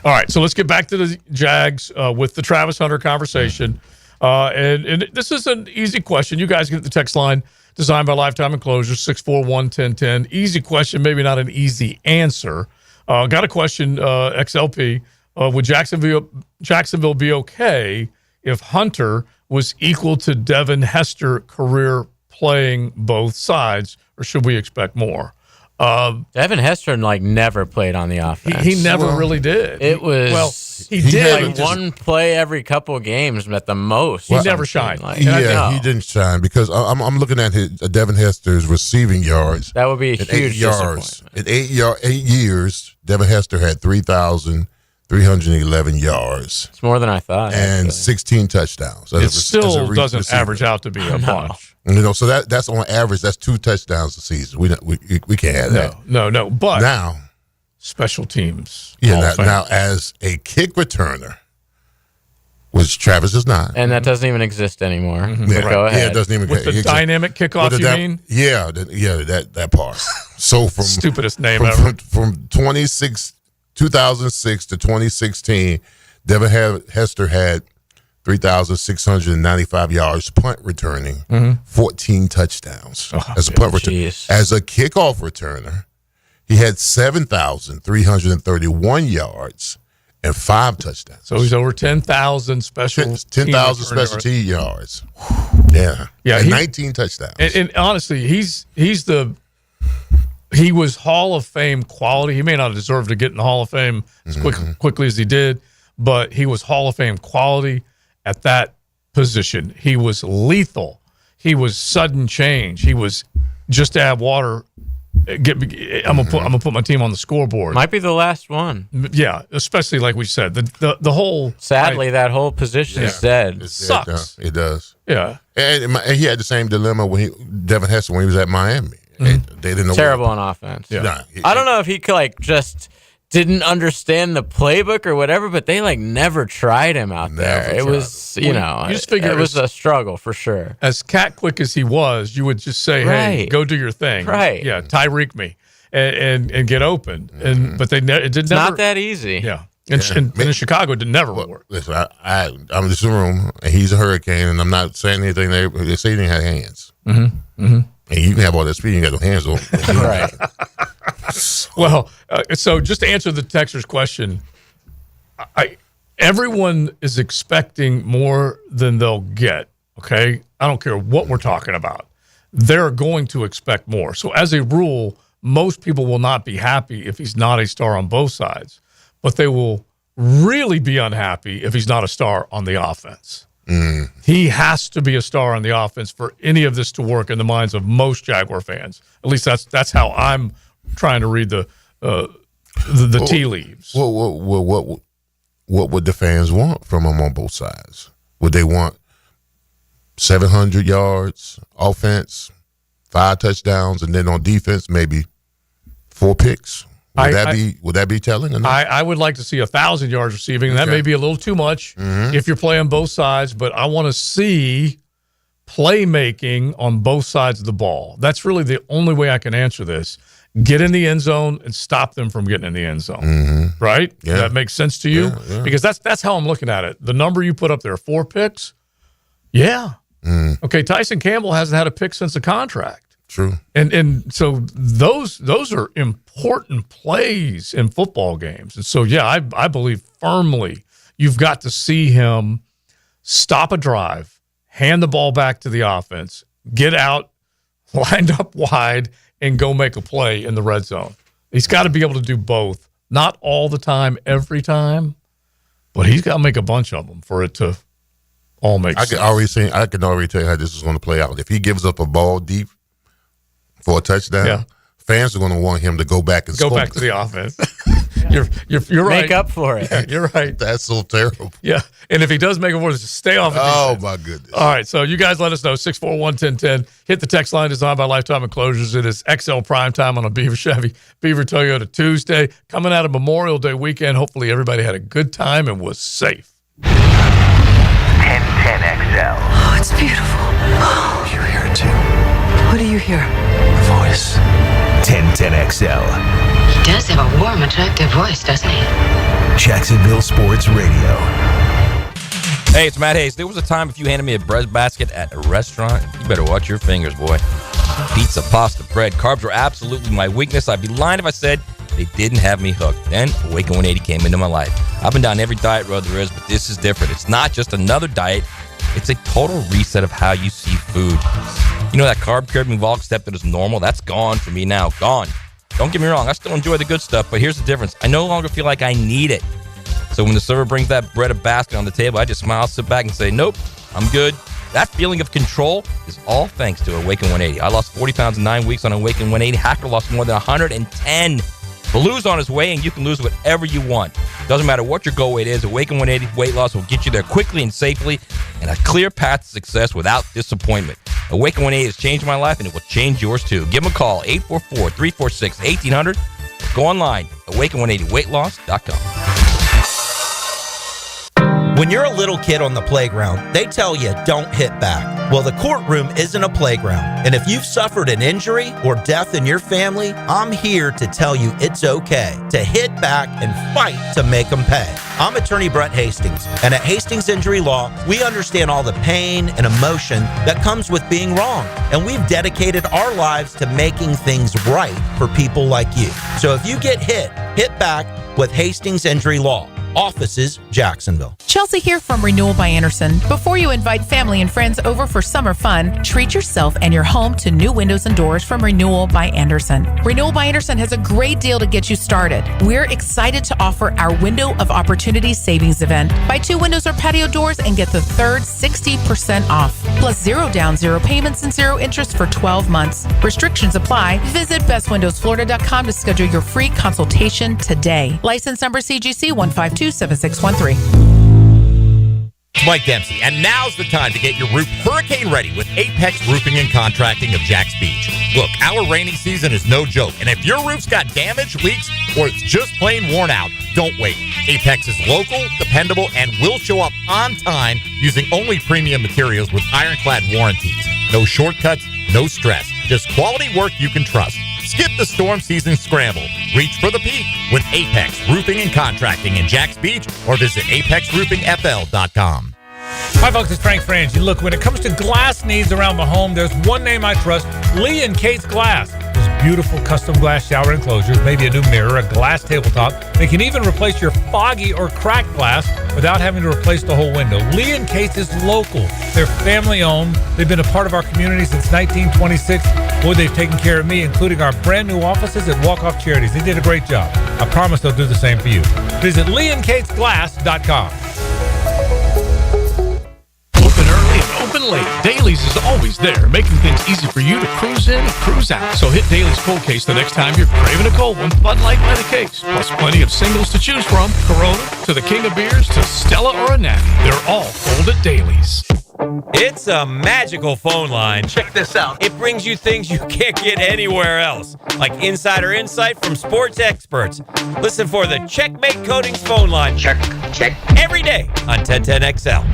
All right, so let's get back to the Jags with the Travis Hunter conversation. And this is an easy question. You guys get the text line designed by Lifetime Enclosures, 641-1010. Easy question, maybe not an easy answer. Got a question, XLP. Would Jacksonville be okay if Hunter was equal to Devin Hester career playing both sides, or should we expect more? Devin Hester never played on the offense. He never really did. It was he did one play every couple of games at the most. He never shined. He didn't shine because I'm looking at Devin Hester's receiving yards. That would be a huge yards. In 8 years, Devin Hester had 3,311 yards. It's more than I thought. And actually 16 touchdowns. It still doesn't average out to be a bunch. So that's on average. That's 2 touchdowns a season. We can't have that. No. But now, special teams. Now as a kick returner, which Travis is not, and that doesn't even exist anymore. Go ahead. Yeah, it doesn't even with the dynamic kickoff. You mean? Yeah, that part. So from stupidest name ever. From 2006 to 2016, Devin Hester had 3,695 yards punt returning, 14 touchdowns as a punt returner. As a kickoff returner, he had 7,331 yards and 5 touchdowns. So he's over 10,000 special 10,000 special team yards. Yeah, and 19 touchdowns. And honestly, he was Hall of Fame quality. He may not deserve to get in the Hall of Fame as quickly as he did, but he was Hall of Fame quality at that position. He was lethal. He was sudden change. He was just to add water. I'm gonna put my team on the scoreboard. Might be the last one. Yeah, especially like we said, the whole. Sadly, that whole position is dead. It sucks. It does. Yeah, and he had the same dilemma Devin Hester when he was at Miami. They didn't know terrible on offense. Yeah. I don't know if he could just didn't understand the playbook or whatever, but they never tried him out there. It was, you just figure it was a struggle for sure. As cat quick as he was, you would just say, "Hey, go do your thing." Right? Yeah, Tyreek me, and get open. And but it did not that easy. Yeah. And in Chicago, it never work. Listen, I'm in this room, and he's a hurricane, and I'm not saying anything. They say he didn't have hands. And you can have all that speed, you got no hands on. Right. Well, so just to answer the texter's question, everyone is expecting more than they'll get, okay? I don't care what we're talking about. They're going to expect more. So as a rule, most people will not be happy if he's not a star on both sides, but they will really be unhappy if he's not a star on the offense. He has to be a star on the offense for any of this to work in the minds of most Jaguar fans. At least that's how I'm trying to read the the tea leaves. What would the fans want from them on both sides? Would they want 700 yards offense, 5 touchdowns, and then on defense maybe 4 picks? Would that be telling? Or not? I would like to see 1,000 yards receiving. That may be a little too much if you're playing both sides, but I want to see playmaking on both sides of the ball. That's really the only way I can answer this. Get in the end zone and stop them from getting in the end zone. Right? Yeah. That makes sense to you? Yeah. Because that's how I'm looking at it. The number you put up there, 4 picks. Yeah. Okay, Tyson Campbell hasn't had a pick since the contract. True. And so those are important plays in football games. And so, yeah, I believe firmly you've got to see him stop a drive, hand the ball back to the offense, get out, lined up wide, and go make a play in the red zone. He's got to be able to do both. Not all the time, every time, but he's got to make a bunch of them for it to all make sense. I can already tell you how this is going to play out. If he gives up a ball deep for a touchdown, fans are going to want him to go back and score. Back to the offense. You're right. Make up for it. Yeah, you're right. That's so terrible. Yeah, and if he does make it for it, just stay off. Oh my goodness! All right, so you guys let us know. 641-1010. Hit the text line designed by Lifetime Enclosures. It is XL Primetime on a Beaver Chevy, Beaver Toyota Tuesday, coming out of Memorial Day weekend. Hopefully, everybody had a good time and was safe. 1010XL. Oh, it's beautiful. You hear it too? What do you hear? A voice. 1010XL. He does have a warm, attractive voice, doesn't he? Jacksonville Sports Radio. Hey, it's Matt Hayes. There was a time if you handed me a bread basket at a restaurant, you better watch your fingers, boy. Pizza, pasta, bread, carbs were absolutely my weakness. I'd be lying if I said they didn't have me hooked. Then Awaken 180 came into my life. I've been down every diet road there is, but this is different. It's not just another diet. It's a total reset of how you see food. You know that carb curve we've all accepted as normal? That's gone for me now. Gone. Don't get me wrong. I still enjoy the good stuff, but here's the difference. I no longer feel like I need it. So when the server brings that bread of basket on the table, I just smile, sit back, and say, nope, I'm good. That feeling of control is all thanks to Awaken 180. I lost 40 pounds in 9 weeks on Awaken 180. Hacker lost more than 110. Baloo's on his way, and you can lose whatever you want. Doesn't matter what your goal weight is, Awaken 180 weight loss will get you there quickly and safely, and a clear path to success without disappointment. Awaken 180 has changed my life, and it will change yours too. Give them a call, 844-346-1800. Go online, awaken180weightloss.com. When you're a little kid on the playground, they tell you don't hit back. Well, the courtroom isn't a playground. And if you've suffered an injury or death in your family, I'm here to tell you it's okay to hit back and fight to make them pay. I'm attorney Brett Hastings, and at Hastings Injury Law, we understand all the pain and emotion that comes with being wrong. And we've dedicated our lives to making things right for people like you. So if you get hit back with Hastings Injury Law. Offices, Jacksonville. Chelsea here from Renewal by Anderson. Before you invite family and friends over for summer fun, treat yourself and your home to new windows and doors from Renewal by Anderson. Renewal by Anderson has a great deal to get you started. We're excited to offer our Window of Opportunity Savings Event. Buy 2 windows or patio doors and get the third 60% off. Plus 0 down, 0 payments, and 0 interest for 12 months. Restrictions apply. Visit bestwindowsflorida.com to schedule your free consultation today. License number CGC 1527613. Mike Dempsey, and now's the time to get your roof hurricane ready with Apex Roofing and Contracting of Jacks Beach. Look, our rainy season is no joke, and if your roof's got damage, leaks, or it's just plain worn out, don't wait. Apex is local, dependable, and will show up on time using only premium materials with ironclad warranties. No shortcuts, no stress, just quality work you can trust. Skip the storm season scramble. Reach for the peak with Apex Roofing and Contracting in Jacks Beach or visit apexroofingfl.com. Hi, folks. It's Frank Frangie. Look, when it comes to glass needs around the home, there's one name I trust, Lee and Kate's Glass. Those beautiful custom glass shower enclosures, maybe a new mirror, a glass tabletop. They can even replace your foggy or cracked glass without having to replace the whole window. Lee and Kate's is local. They're family-owned. They've been a part of our community since 1926. Boy, they've taken care of me, including our brand-new offices at Walk-Off Charities. They did a great job. I promise they'll do the same for you. Visit leeandkatesglass.com. Open early and open open late, Dailies is always there, making things easy for you to cruise in and cruise out. So hit Dailies Cold Case the next time you're craving a cold one. Bud Light by the case, plus plenty of singles to choose from. Corona to the King of Beers to Stella or a Natty. They're all cold at Dailies. It's a magical phone line. Check this out. It brings you things you can't get anywhere else, like insider insight from sports experts. Listen for the Checkmate Coatings phone line. Check. Every day on 1010XL.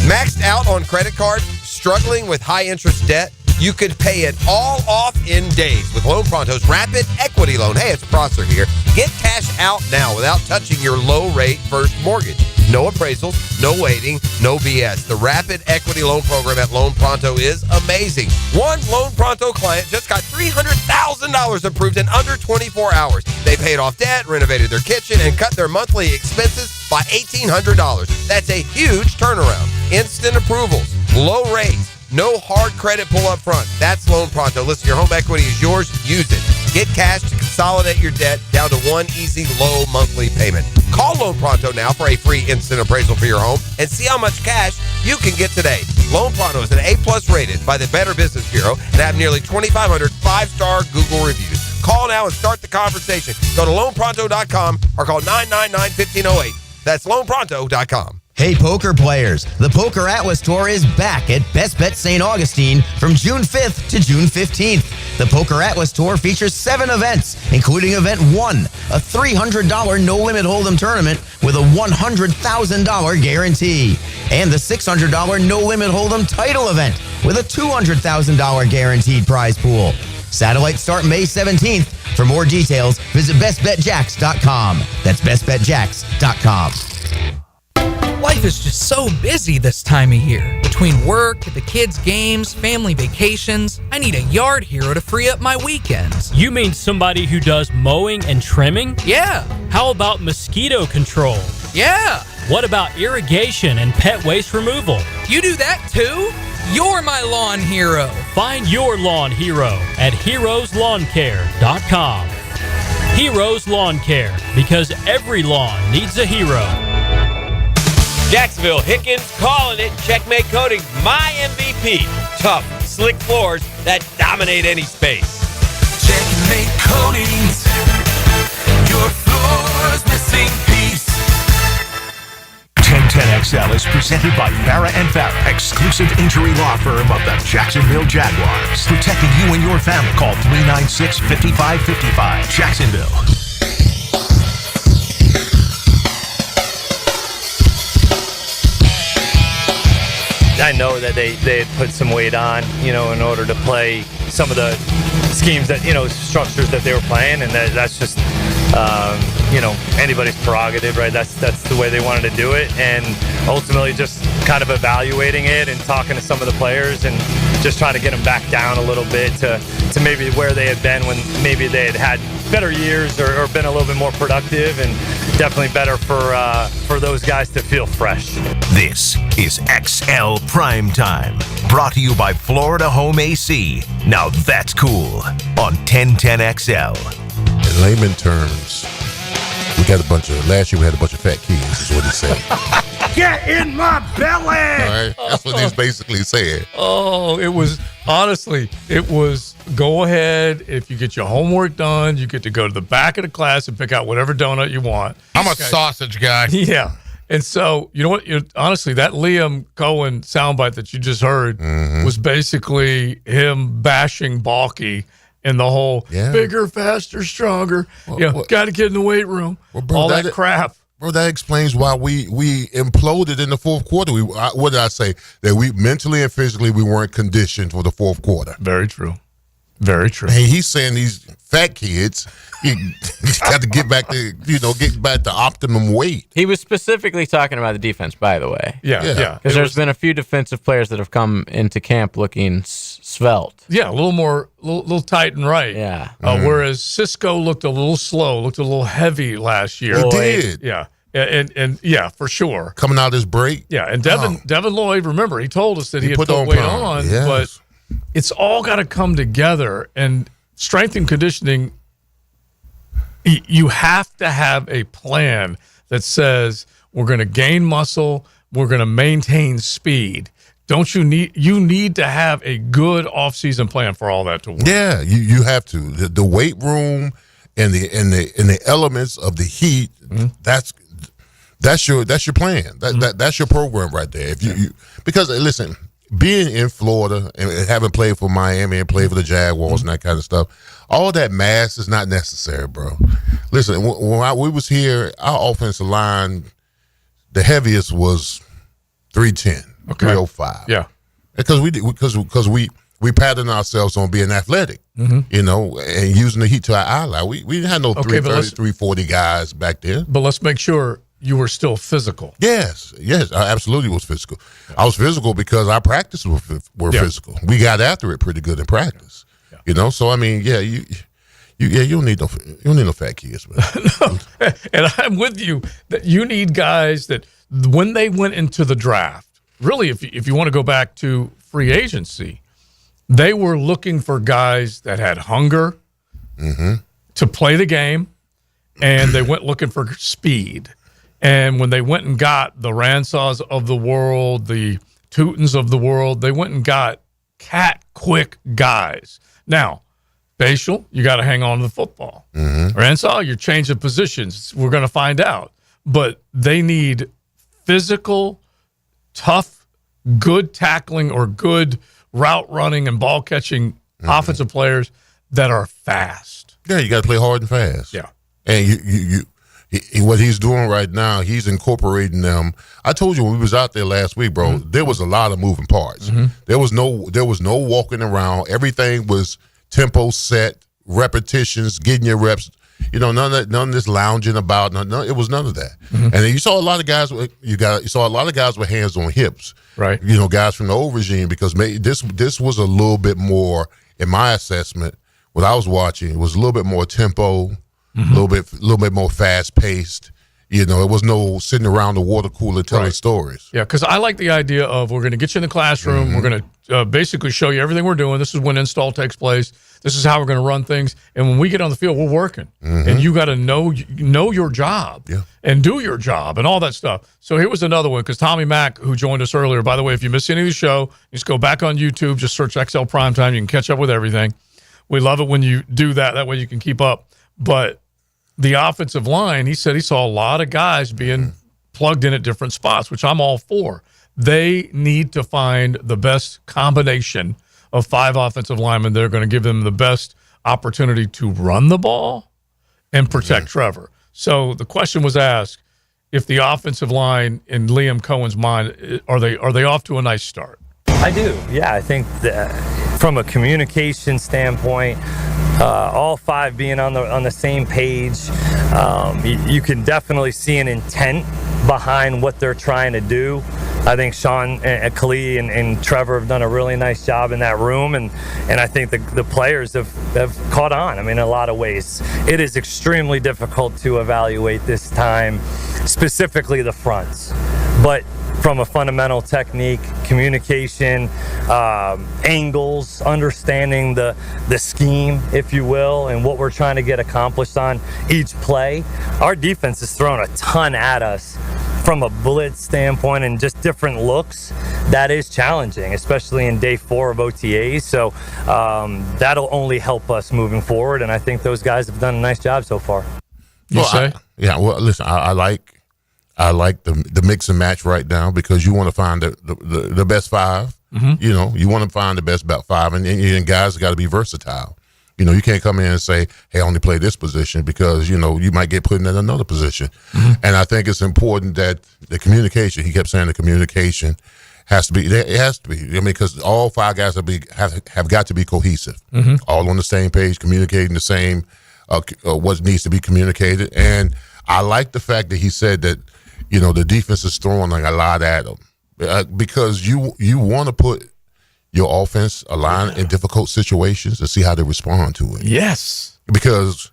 Maxed out on credit cards, struggling with high interest debt? You could pay it all off in days with Loan Pronto's Rapid Equity Loan. Hey, it's Prosser here. Get cash out now without touching your low-rate first mortgage. No appraisals, no waiting, no BS. The Rapid Equity Loan Program at Loan Pronto is amazing. One Loan Pronto client just got $300,000 approved in under 24 hours. They paid off debt, renovated their kitchen, and cut their monthly expenses by $1,800. That's a huge turnaround. Instant approvals, low rates, no hard credit pull up front. That's Loan Pronto. Listen, your home equity is yours. Use it. Get cash to consolidate your debt down to one easy, low monthly payment. Call Loan Pronto now for a free instant appraisal for your home and see how much cash you can get today. Loan Pronto is an A+ rated by the Better Business Bureau and have nearly 2,500 5-star Google reviews. Call now and start the conversation. Go to loanpronto.com or call 999-1508. That's loanpronto.com. Hey, poker players, the Poker Atlas Tour is back at Best Bet St. Augustine from June 5th to June 15th. The Poker Atlas Tour features 7 events, including Event 1, a $300 no-limit hold'em tournament with a $100,000 guarantee, and the $600 no-limit hold'em title event with a $200,000 guaranteed prize pool. Satellites start May 17th. For more details, visit bestbetjacks.com. That's bestbetjacks.com. Life is just so busy this time of year. Between work, the kids' games, family vacations, I need a yard hero to free up my weekends. You mean somebody who does mowing and trimming? Yeah. How about mosquito control? Yeah. What about irrigation and pet waste removal? You do that too? You're my lawn hero. Find your lawn hero at heroeslawncare.com. Heroes Lawn Care, because every lawn needs a hero. Jacksonville, Hickens calling it. Checkmate Coatings, my MVP. Tough, slick floors that dominate any space. Checkmate Coatings, your floor's missing piece. 1010XL is presented by Farah & Farah, exclusive injury law firm of the Jacksonville Jaguars. Protecting you and your family. Call 396-5555. Jacksonville. I know that they had put some weight on, in order to play some of the schemes that, structures that they were playing, and that's just, anybody's prerogative, right? That's the way they wanted to do it, and ultimately just kind of evaluating it and talking to some of the players and just trying to get them back down a little bit to maybe where they had been when maybe they had better years or been a little bit more productive, and definitely better for those guys to feel fresh. This is XL Primetime, brought to you by Florida Home AC. Now that's cool on 1010XL. In layman terms, last year we had a bunch of fat kids, is what he said. Get in my belly! All right? That's what he's basically saying. Oh, it was go ahead. If you get your homework done, you get to go to the back of the class and pick out whatever donut you want. I'm a sausage guy. Yeah. And so, you know what? Honestly, that Liam Cohen soundbite that you just heard was basically him bashing Balky and the whole bigger, faster, stronger. Got to get in the weight room. All that crap. Bro, that explains why we imploded in the fourth quarter. What did I say? That we mentally and physically we weren't conditioned for the fourth quarter. Very true. Very true. Hey, he's saying these fat kids got to get back to optimum weight. He was specifically talking about the defense, by the way. Yeah. Because there's been a few defensive players that have come into camp looking svelte. Yeah, a little more, little tight and right. Yeah. Whereas Cisco looked a little slow, looked a little heavy last year. He did. Yeah. And yeah, for sure. Coming out of this break. Yeah, and Devin Lloyd, remember, he told us that he had put weight on, but it's all got to come together. And strength and conditioning, you have to have a plan that says we're going to gain muscle, we're going to maintain speed. Don't you need to have a good off-season plan for all that to work? Yeah, you have to. The weight room and the elements of the heat. That's your plan. That's your program right there. If you because listen, being in Florida and having played for Miami and played for the Jaguars and that kind of stuff, all that mass is not necessary, bro. Listen, when we was here, our offensive line, the heaviest was 310. 305. Yeah, because we patterned ourselves on being athletic, and using the heat to our ally. We didn't have no 330, 340 guys back then. But let's make sure you were still physical. Yes, I absolutely was physical. I was physical because our practices were physical. We got after it pretty good in practice. So I mean, you don't need no fat kids, man. No. And I'm with you that you need guys that when they went into the draft. Really, if you want to go back to free agency, they were looking for guys that had hunger to play the game, and they went looking for speed. And when they went and got the Ransaws of the world, the Tutons of the world, they went and got quick guys. Now, Facial, you got to hang on to the football. Ransaw, you're changing positions. We're going to find out. But they need physical, tough, good tackling or good route running and ball catching offensive players that are fast. Yeah, you got to play hard and fast. Yeah, and what he's doing right now, he's incorporating them. I told you when we was out there last week, bro, there was a lot of moving parts. There was no walking around. Everything was tempo set, repetitions, getting your reps. None of this lounging about. It was none of that. And then you saw a lot of guys. You saw a lot of guys with hands on hips. Right. Guys from the old regime, because this was a little bit more, in my assessment, what I was watching, it was a little bit more tempo, a little bit more fast paced. It was no sitting around the water cooler telling stories. Yeah, because I like the idea of we're going to get you in the classroom. We're going to basically show you everything we're doing. This is when install takes place. This is how we're going to run things. And when we get on the field, we're working. And you got to know your job and do your job and all that stuff. So here was another one, because Tommy Mack, who joined us earlier, by the way, if you missed any of the show, just go back on YouTube, just search XL Primetime. You can catch up with everything. We love it when you do that. That way you can keep up. But the offensive line, he said he saw a lot of guys being plugged in at different spots, which I'm all for. They need to find the best combination of 5 offensive linemen. They're going to give them the best opportunity to run the ball and protect Trevor. So the question was asked, if the offensive line, in Liam Cohen's mind, are they off to a nice start? I do. Yeah, I think that from a communication standpoint, all 5 being on the same page, you can definitely see an intent behind what they're trying to do. I think Sean and Khalil and Trevor have done a really nice job in that room, and I think the players have caught on. I mean, in a lot of ways. It is extremely difficult to evaluate this time, specifically the fronts. But from a fundamental technique, communication, angles, understanding the scheme, if you will, and what we're trying to get accomplished on each play, our defense has thrown a ton at us from a blitz standpoint and just different looks. That is challenging, especially in day 4 of OTAs. So that'll only help us moving forward, and I think those guys have done a nice job so far. Listen, I like the mix and match right now, because you want to find the best 5. You want to find the best about 5, and guys got to be versatile. You can't come in and say, hey, I only play this position, because, you might get put in another position. And I think it's important that the communication, he kept saying the communication has to be, it has to be. I mean, because all 5 guys have got to be cohesive, all on the same page, communicating the same, what needs to be communicated. And I like the fact that he said that, the defense is throwing like a lot at them, because you want to put your offense line in difficult situations and see how they respond to it. Yes. Because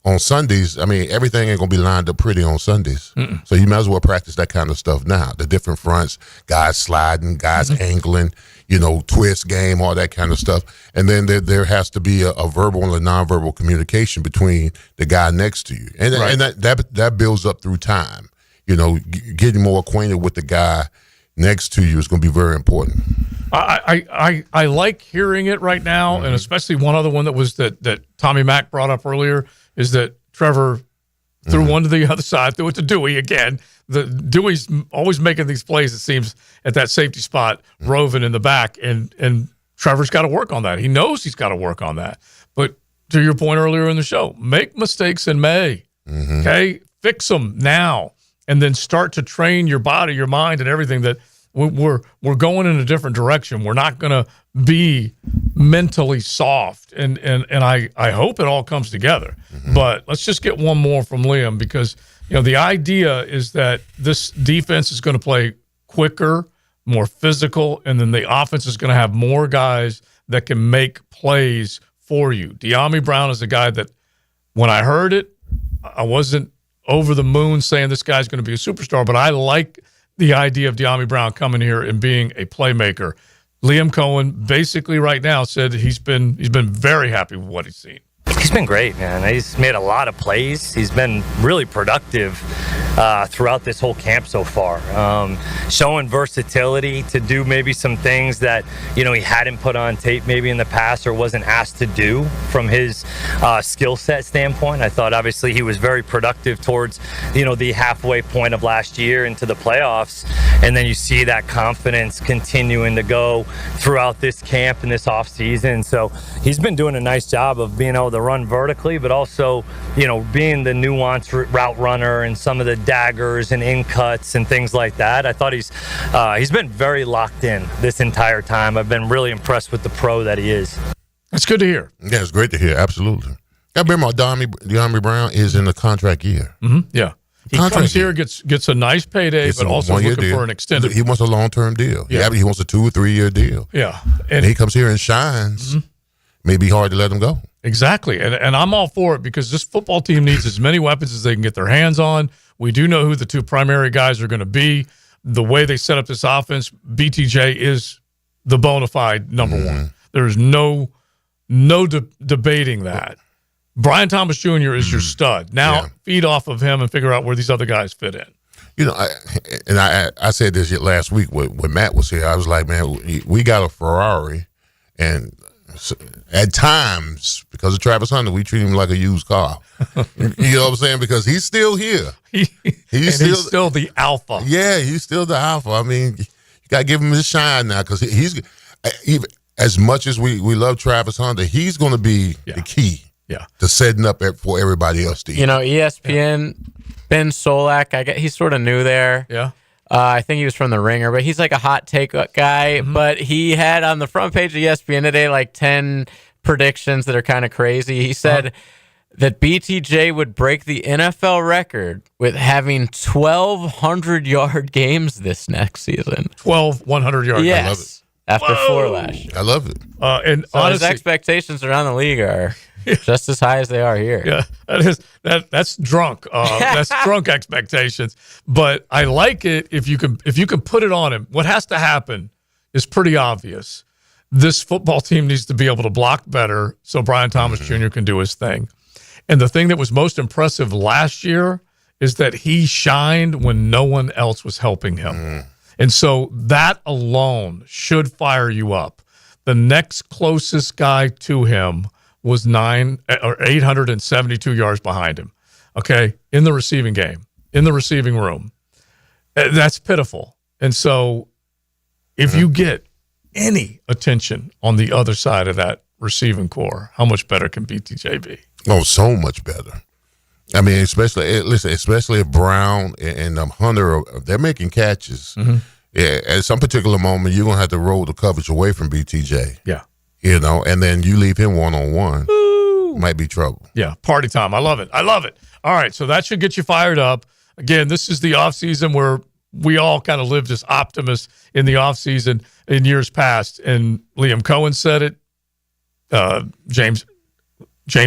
on Sundays, I mean, everything ain't going to be lined up pretty on Sundays. So you might as well practice that kind of stuff now. The different fronts, guys sliding, guys angling, twist game, all that kind of stuff. And then there has to be a verbal and a nonverbal communication between the guy next to you. And that builds up through time. getting more acquainted with the guy next to you is going to be very important. I like hearing it right now, and especially one other one that Tommy Mack brought up earlier is that Trevor threw one to the other side, threw it to Dewey again. The Dewey's always making these plays, it seems, at that safety spot, roving in the back, and Trevor's got to work on that. He knows he's got to work on that. But to your point earlier in the show, make mistakes in May, okay? Fix them now, and then start to train your body, your mind, and everything that we're going in a different direction. We're not going to be mentally soft, and I hope it all comes together. But let's just get one more from Liam, because the idea is that this defense is going to play quicker, more physical, and then the offense is going to have more guys that can make plays for you. De'Ami Brown is a guy that, when I heard it, I wasn't over the moon saying this guy's going to be a superstar, but I like the idea of De'Ami Brown coming here and being a playmaker. Liam Cohen basically right now said he's been very happy with what he's seen. He's been great, man. He's made a lot of plays. He's been really productive throughout this whole camp so far, showing versatility to do maybe some things that he hadn't put on tape maybe in the past or wasn't asked to do from his skill set standpoint. I thought obviously he was very productive towards the halfway point of last year into the playoffs, and then you see that confidence continuing to go throughout this camp and this off season. So he's been doing a nice job of being able to run vertically, but also being the nuanced route runner and some of the daggers and in cuts and things like that. I thought he's been very locked in this entire time. I've been really impressed with the pro that he is. That's good to hear. Yeah, it's great to hear. Absolutely. I remember De'Ami Brown is in the contract year. Yeah. He comes here, gets a nice payday, but also looking for an extended. He wants a long-term deal. Yeah. He wants a 2 or 3 year deal. Yeah. And he comes here and shines. May be hard to let him go. Exactly. And I'm all for it, because this football team needs as many weapons as they can get their hands on. We do know who the two primary guys are going to be. The way they set up this offense, BTJ is the bona fide number one. There's no debating that. Brian Thomas Jr. is your stud. Now feed off of him and figure out where these other guys fit in. I said this last week when Matt was here. I was like, man, we got a Ferrari, and at times, because of Travis Hunter, we treat him like a used car. You know what I'm saying? Because he's still here. He's still the alpha. Yeah, he's still the alpha. I mean, you got to give him his shine now, because he's even as much as we love Travis Hunter, he's going to be the key to setting up for everybody else to eat. ESPN, Ben Solak, he's sort of new there. Yeah. I think he was from The Ringer, but he's like a hot take guy. But he had on the front page of ESPN today like 10 predictions that are kind of crazy. He said that BTJ would break the NFL record with having 1,200-yard games this next season. 12 100-yard games. Yes. I love it. After 4 last year. I love it. And so honestly, his expectations around the league are just as high as they are here. Yeah, that's drunk. That's drunk expectations. But I like it if you can put it on him. What has to happen is pretty obvious. This football team needs to be able to block better so Brian Thomas Jr. can do his thing. And the thing that was most impressive last year is that he shined when no one else was helping him. And so that alone should fire you up. The next closest guy to him was 872 yards behind him, okay, in the receiving game, in the receiving room. That's pitiful. And so if you get any attention on the other side of that receiving core, how much better can BTJ be? Oh, so much better. I mean, especially if Brown and Hunter, they're making catches. Yeah, at some particular moment, you're going to have to roll the coverage away from BTJ. Yeah. And then you leave him one-on-one. Might be trouble. Yeah, party time. I love it. All right, so that should get you fired up. Again, this is the offseason where we all kind of live this optimist in the offseason in years past. And Liam Cohen said it. James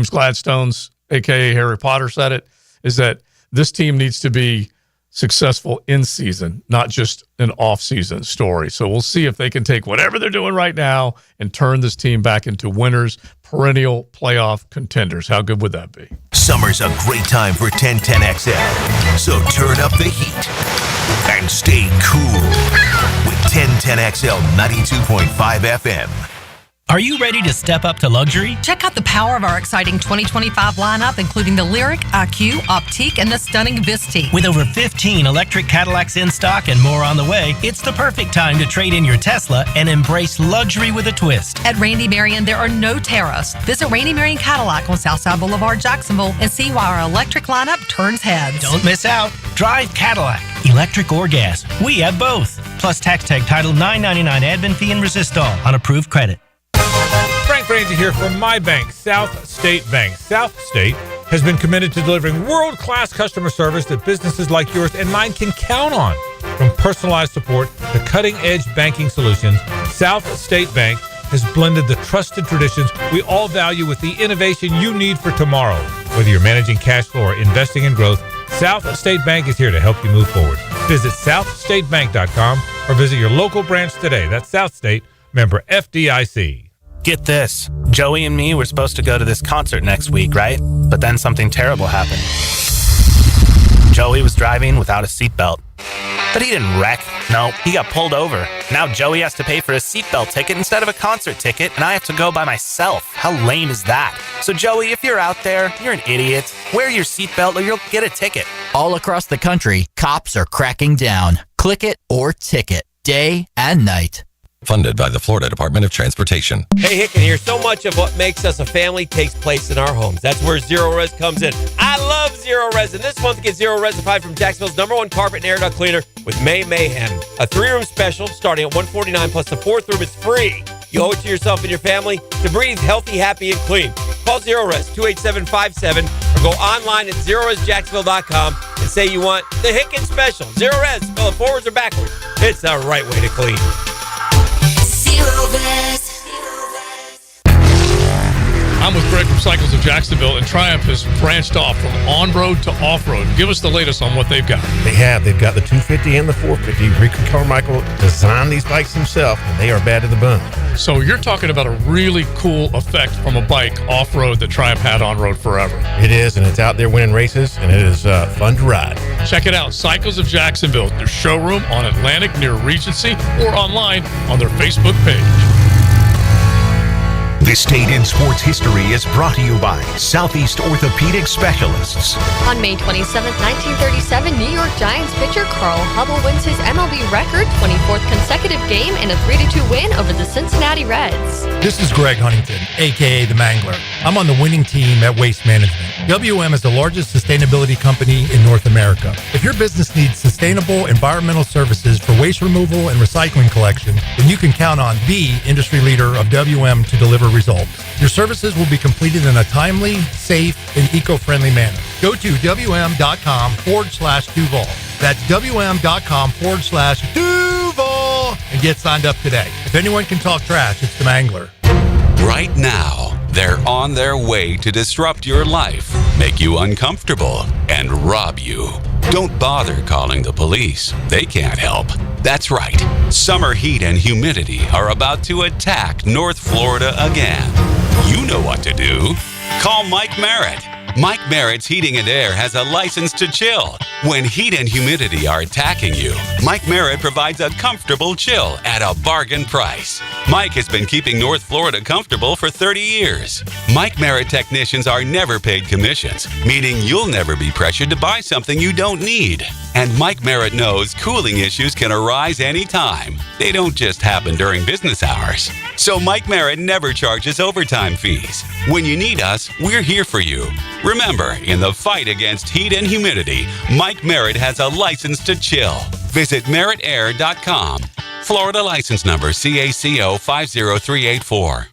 Gladstone's, a.k.a. Harry Potter, said it, is that this team needs to be successful in season, not just an off-season story. So we'll see if they can take whatever they're doing right now and turn this team back into winners, perennial playoff contenders. How good would that be? Summer's a great time for 1010XL, so turn up the heat and stay cool with 1010XL 92.5 FM. Are you ready to step up to luxury? Check out the power of our exciting 2025 lineup, including the Lyric, IQ, Optique, and the stunning Visti. With over 15 electric Cadillacs in stock and more on the way, it's the perfect time to trade in your Tesla and embrace luxury with a twist. At Randy Marion, there are no tariffs. Visit Randy Marion Cadillac on Southside Boulevard, Jacksonville, and see why our electric lineup turns heads. Don't miss out. Drive Cadillac, electric or gas. We have both. Plus tax tag title $9.99 admin fee and resistol on approved credit. Frank Franzi here from my bank, South State Bank. South State has been committed to delivering world-class customer service that businesses like yours and mine can count on. From personalized support to cutting-edge banking solutions, South State Bank has blended the trusted traditions we all value with the innovation you need for tomorrow. Whether you're managing cash flow or investing in growth, South State Bank is here to help you move forward. Visit southstatebank.com or visit your local branch today. That's South State, member FDIC. Get this. Joey and me were supposed to go to this concert next week, right? But then something terrible happened. Joey was driving without a seatbelt. But he didn't wreck. No, he got pulled over. Now Joey has to pay for a seatbelt ticket instead of a concert ticket, and I have to go by myself. How lame is that? So Joey, if you're out there, you're an idiot. Wear your seatbelt or you'll get a ticket. All across the country, cops are cracking down. Click it or ticket, day and night. Funded by the Florida Department of Transportation. Hey, Hicken here. So much of what makes us a family takes place in our homes. That's where Zero Res comes in. I love Zero Res, and this month get Zero Resified from Jacksonville's #1 carpet and air duct cleaner with May Mayhem. A 3-room special starting at $149 plus the 4th room is free. You owe it to yourself and your family to breathe healthy, happy, and clean. Call Zero Res 28757 or go online at zeroresjacksonville.com and say you want the Hicken special. Zero Res, spell it forwards or backwards. It's the right way to clean. I'm with Greg from Cycles of Jacksonville, and Triumph has branched off from on-road to off-road. Give us the latest on what they've got. They've got the 250 and the 450. Rick Carmichael designed these bikes himself, and they are bad to the bone. So you're talking about a really cool effect from a bike off-road that Triumph had on-road forever. It is, and it's out there winning races, and it is fun to ride. Check it out, Cycles of Jacksonville, their showroom on Atlantic near Regency, or online on their Facebook page. This Day in Sports History is brought to you by Southeast Orthopedic Specialists. On May 27, 1937, New York Giants pitcher Carl Hubble wins his MLB record 24th consecutive game in a 3-2 win over the Cincinnati Reds. This is Greg Huntington, a.k.a. The Mangler. I'm on the winning team at Waste Management. WM is the largest sustainability company in North America. If your business needs sustainable environmental services for waste removal and recycling collection, then you can count on the industry leader of WM to deliver results. Your services will be completed in a timely, safe, and eco-friendly manner. Go to WM.com/Duval. That's WM.com/Duval and get signed up today. If anyone can talk trash, it's the Mangler. Right now, they're on their way to disrupt your life, make you uncomfortable, and rob you. Don't bother calling the police. They can't help. That's right. Summer heat and humidity are about to attack North Florida again. You know what to do. Call Mike Merritt. Mike Merritt's Heating and Air has a license to chill. When heat and humidity are attacking you, Mike Merritt provides a comfortable chill at a bargain price. Mike has been keeping North Florida comfortable for 30 years. Mike Merritt technicians are never paid commissions, meaning you'll never be pressured to buy something you don't need. And Mike Merritt knows cooling issues can arise anytime. They don't just happen during business hours. So Mike Merritt never charges overtime fees. When you need us, we're here for you. Remember, in the fight against heat and humidity, Mike Merritt has a license to chill. Visit merrittair.com. Florida license number CACO 50384.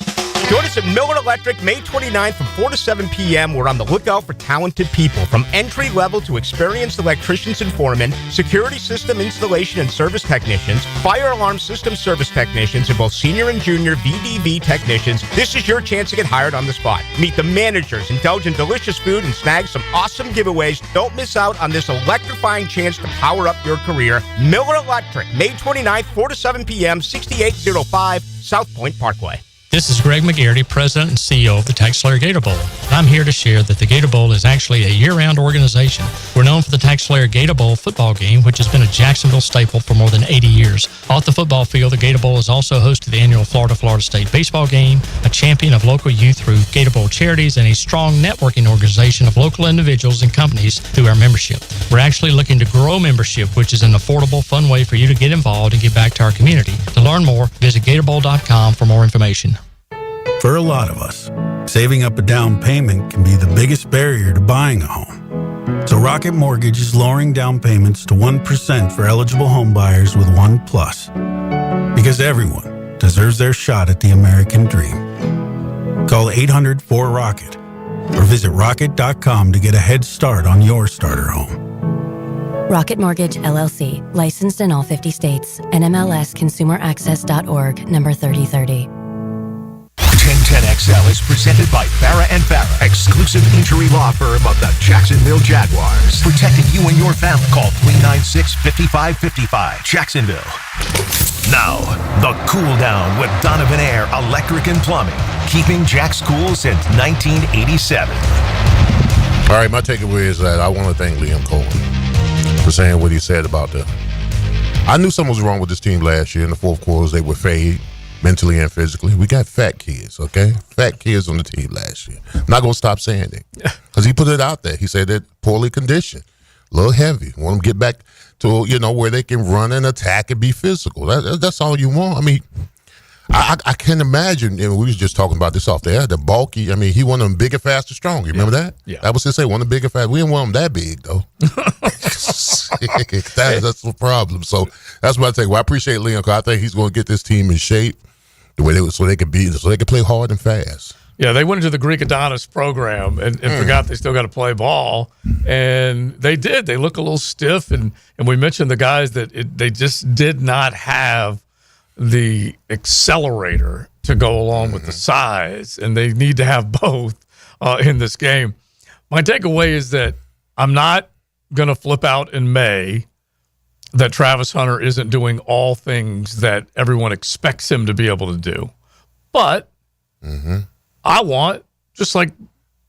Join us at Miller Electric May 29th from 4 to 7 p.m. We're on the lookout for talented people, from entry-level to experienced electricians and foremen, security system installation and service technicians, fire alarm system service technicians, and both senior and junior VDV technicians. This is your chance to get hired on the spot. Meet the managers, indulge in delicious food, and snag some awesome giveaways. Don't miss out on this electrifying chance to power up your career. Miller Electric, May 29th, 4 to 7 p.m., 6805 South Point Parkway. This is Greg McGarity, President and CEO of the TaxSlayer Gator Bowl. I'm here to share that the Gator Bowl is actually a year-round organization. We're known for the TaxSlayer Gator Bowl football game, which has been a Jacksonville staple for more than 80 years. Off the football field, the Gator Bowl has also hosted the annual Florida State baseball game, a champion of local youth through Gator Bowl charities, and a strong networking organization of local individuals and companies through our membership. We're actually looking to grow membership, which is an affordable, fun way for you to get involved and give back to our community. To learn more, visit gatorbowl.com for more information. For a lot of us, saving up a down payment can be the biggest barrier to buying a home. So Rocket Mortgage is lowering down payments to 1% for eligible home buyers with ONE+. Because everyone deserves their shot at the American dream. Call 800-4ROCKET or visit rocket.com to get a head start on your starter home. Rocket Mortgage, LLC. Licensed in all 50 states. NMLSConsumerAccess.org, number 3030. 1010XL is presented by Farah & Farah, exclusive injury law firm of the Jacksonville Jaguars. Protecting you and your family. Call 396-5555. Jacksonville. Now, the cool down with Donovan Air Electric and Plumbing. Keeping Jack's cool since 1987. All right, my takeaway is that I want to thank Liam Cohen for saying what he said about I knew something was wrong with this team last year in the fourth quarters. They would fade mentally and physically. We got fat kids, okay? Fat kids on the team last year. I'm not going to stop saying it because he put it out there. He said they're poorly conditioned, a little heavy. Want them to get back to, where they can run and attack and be physical. That's all you want. I mean, I can't imagine, we was just talking about this off there, the bulky, he wanted them bigger, faster, stronger. You remember that? Yeah. That was his say, one of the bigger, faster. We didn't want them that big, though. That's the problem. So that's what I think. Well, I appreciate Liam because I think he's going to get this team in shape the way so they can play hard and fast. Yeah, they went into the Greek Adonis program and forgot they still got to play ball, and they did. They look a little stiff, and we mentioned the guys that they just did not have the accelerator to go along with the size, and they need to have both in this game. My takeaway is that I'm not going to flip out in May that Travis Hunter isn't doing all things that everyone expects him to be able to do. But I want, just like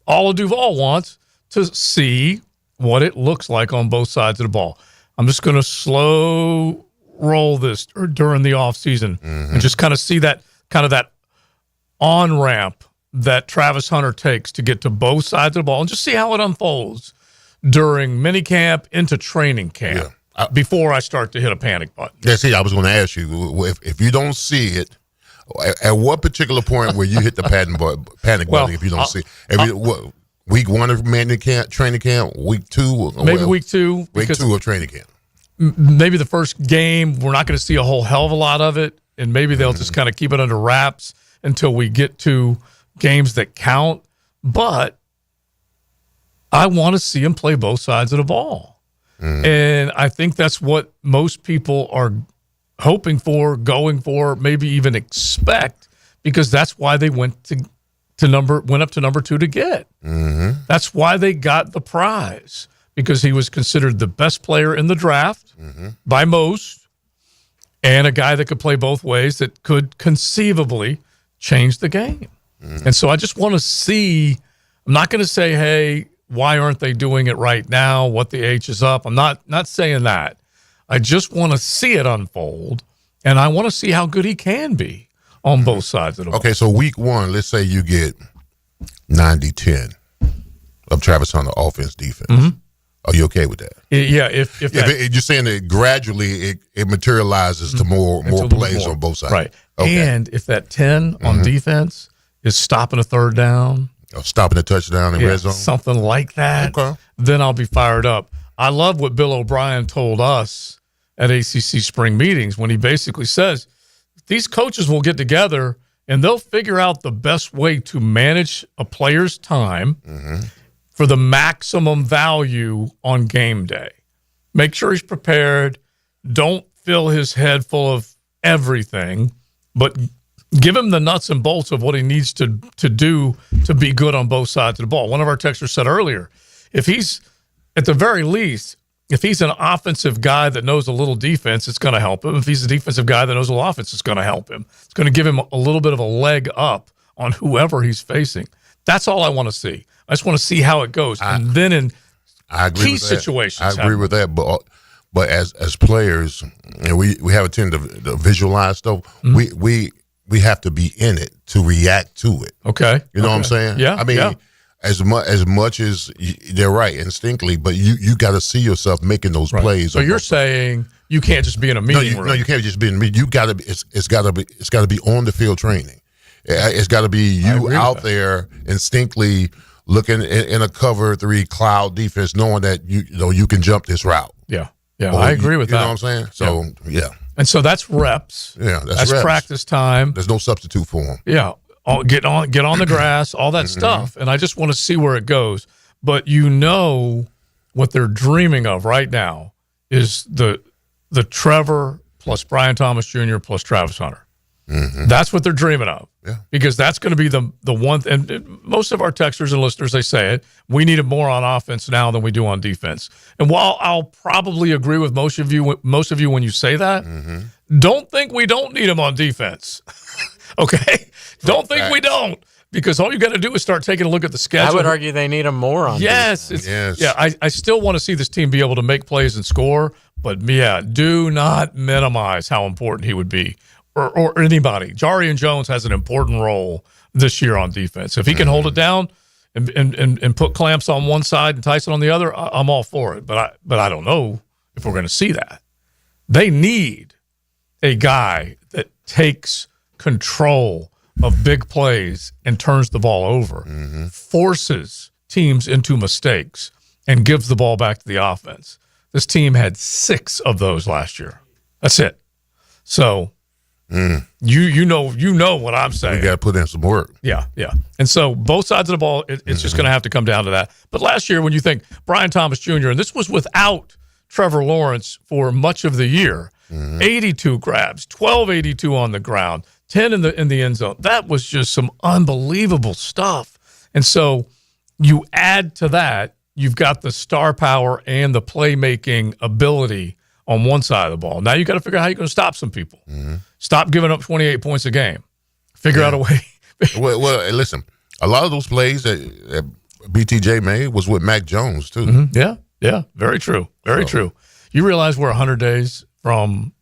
all of Duval wants, to see what it looks like on both sides of the ball. I'm just going to slow roll this during the offseason and just kind of see that on-ramp that Travis Hunter takes to get to both sides of the ball and just see how it unfolds during minicamp into training camp. Yeah. Before I start to hit a panic button. Yeah, see, I was going to ask you, if you don't see it, at what particular point where you hit the panic button if you don't see it? Week one of training camp, week two? Maybe week two. Week two of training camp. Maybe the first game, we're not going to see a whole hell of a lot of it, and maybe they'll just kind of keep it under wraps until we get to games that count. But I want to see him play both sides of the ball. And I think that's what most people are hoping for, going for, maybe even expect, because that's why they went up to number 2 to get. That's why they got the prize, because he was considered the best player in the draft by most, and a guy that could play both ways that could conceivably change the game. And so I just want to see. I'm not going to say, hey, why aren't they doing it right now? What the H is up? I'm not saying that. I just want to see it unfold, and I want to see how good he can be on both sides of the ball. Okay, so week one, let's say you get 90-10 of Travis Hunter offense, defense. Are you okay with that? Yeah, if you're saying that gradually it materializes to more plays on both sides. Right. Okay. And if that 10 on defense is stopping a third down, stopping a touchdown in red zone, something like that, then I'll be fired up. I love what Bill O'Brien told us at ACC spring meetings when he basically says these coaches will get together and they'll figure out the best way to manage a player's time for the maximum value on game day. Make sure he's prepared. Don't fill his head full of everything, but give him the nuts and bolts of what he needs to do to be good on both sides of the ball. One of our texters said earlier, if he's, at the very least, if he's an offensive guy that knows a little defense, it's going to help him. If he's a defensive guy that knows a little offense, it's going to help him. It's going to give him a little bit of a leg up on whoever he's facing. That's all I want to see. I just want to see how it goes. And then in key situations. I agree with that. But as players, we have a tendency to visualize stuff. We have to be in it to react to it. Okay. You know what I'm saying? Yeah. I mean, as much as they're right instinctively, but you got to see yourself making those plays. So you're saying you can't just be in a meeting room. No, you can't just be in a meeting. You got to be. It's got to be on the field training. It's got to be you out there instinctively looking in a cover 3 cloud defense, knowing that you can jump this route. Yeah, I agree with that. You know what I'm saying? So yeah. And so that's reps. Yeah, that's reps. Practice time. There's no substitute for them. Yeah, get on the grass, all that stuff. And I just want to see where it goes. But what they're dreaming of right now is the Trevor plus Brian Thomas Jr. plus Travis Hunter. Mm-hmm. That's what they're dreaming of. Yeah. Because that's going to be the one. And most of our texters and listeners, they say it. We need it more on offense now than we do on defense. And while I'll probably agree with most of you when you say that, don't think we don't need them on defense. Okay, don't think we don't. Because all you got to do is start taking a look at the schedule. I would argue they need them more on defense. Yeah, I still want to see this team be able to make plays and score. But do not minimize how important he would be. Or anybody. Jarian Jones has an important role this year on defense. If he can hold it down and put clamps on one side and Tyson on the other, I'm all for it. But I don't know if we're going to see that. They need a guy that takes control of big plays and turns the ball over, forces teams into mistakes, and gives the ball back to the offense. This team had 6 of those last year. That's it. So you know what I'm saying. You got to put in some work. Yeah. And so both sides of the ball, it's just going to have to come down to that. But last year, when you think Brian Thomas Jr., and this was without Trevor Lawrence for much of the year, 82 grabs, 1282 on the ground, 10 in the end zone. That was just some unbelievable stuff. And so you add to that, you've got the star power and the playmaking ability on one side of the ball. Now you got to figure out how you're going to stop some people. Stop giving up 28 points a game. Figure out a way. well, listen, a lot of those plays that BTJ made was with Mac Jones, too. Yeah. Very true. Very true. You realize we're 100 days from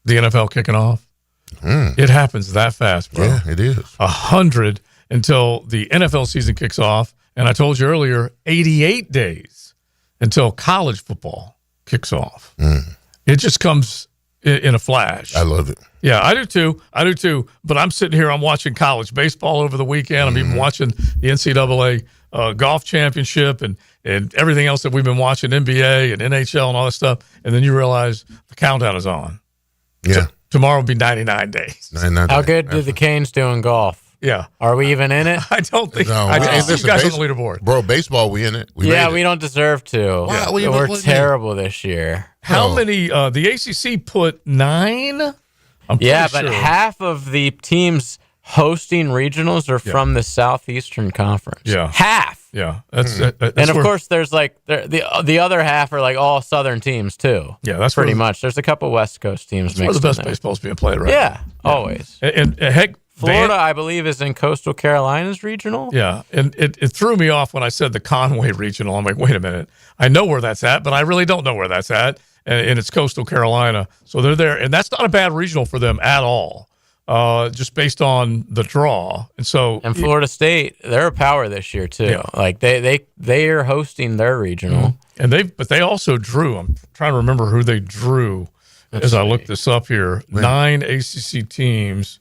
the NFL kicking off? It happens that fast, bro. Yeah, it is. 100 until the NFL season kicks off. And I told you earlier, 88 days until college football kicks off. It just comes in a flash. I love it. Yeah, I do too. But I'm sitting here, I'm watching college baseball over the weekend. I'm even watching the NCAA golf championship and everything else that we've been watching, NBA and NHL and all that stuff. And then you realize the countdown is on. Yeah. Tomorrow will be 99 days. 99 How days. good do the Canes do in golf? Yeah. Are we even in it? I don't think. No, I just see listen, you guys on the leaderboard. Bro, baseball, we in it. We don't deserve to. Why? We're terrible this year. How many? The ACC put 9. I'm pretty but sure. half of the teams hosting regionals are from the Southeastern Conference. Yeah. Half. Yeah. That's and of course, there's like the other half are like all Southern teams too. Yeah, that's pretty much. There's a couple West Coast teams. That's where the best baseball's being played, right? Yeah, always. And heck, Florida, I believe, is in Coastal Carolina's regional. Yeah, and it threw me off when I said the Conway regional. I'm like, wait a minute. I know where that's at, but I really don't know where that's at. And it's Coastal Carolina. So they're there. And that's not a bad regional for them at all, just based on the draw. And Florida State, they're a power this year, too. Yeah. Like, they are hosting their regional. And they also drew. I'm trying to remember who they drew as I look this up here. 9 ACC teams.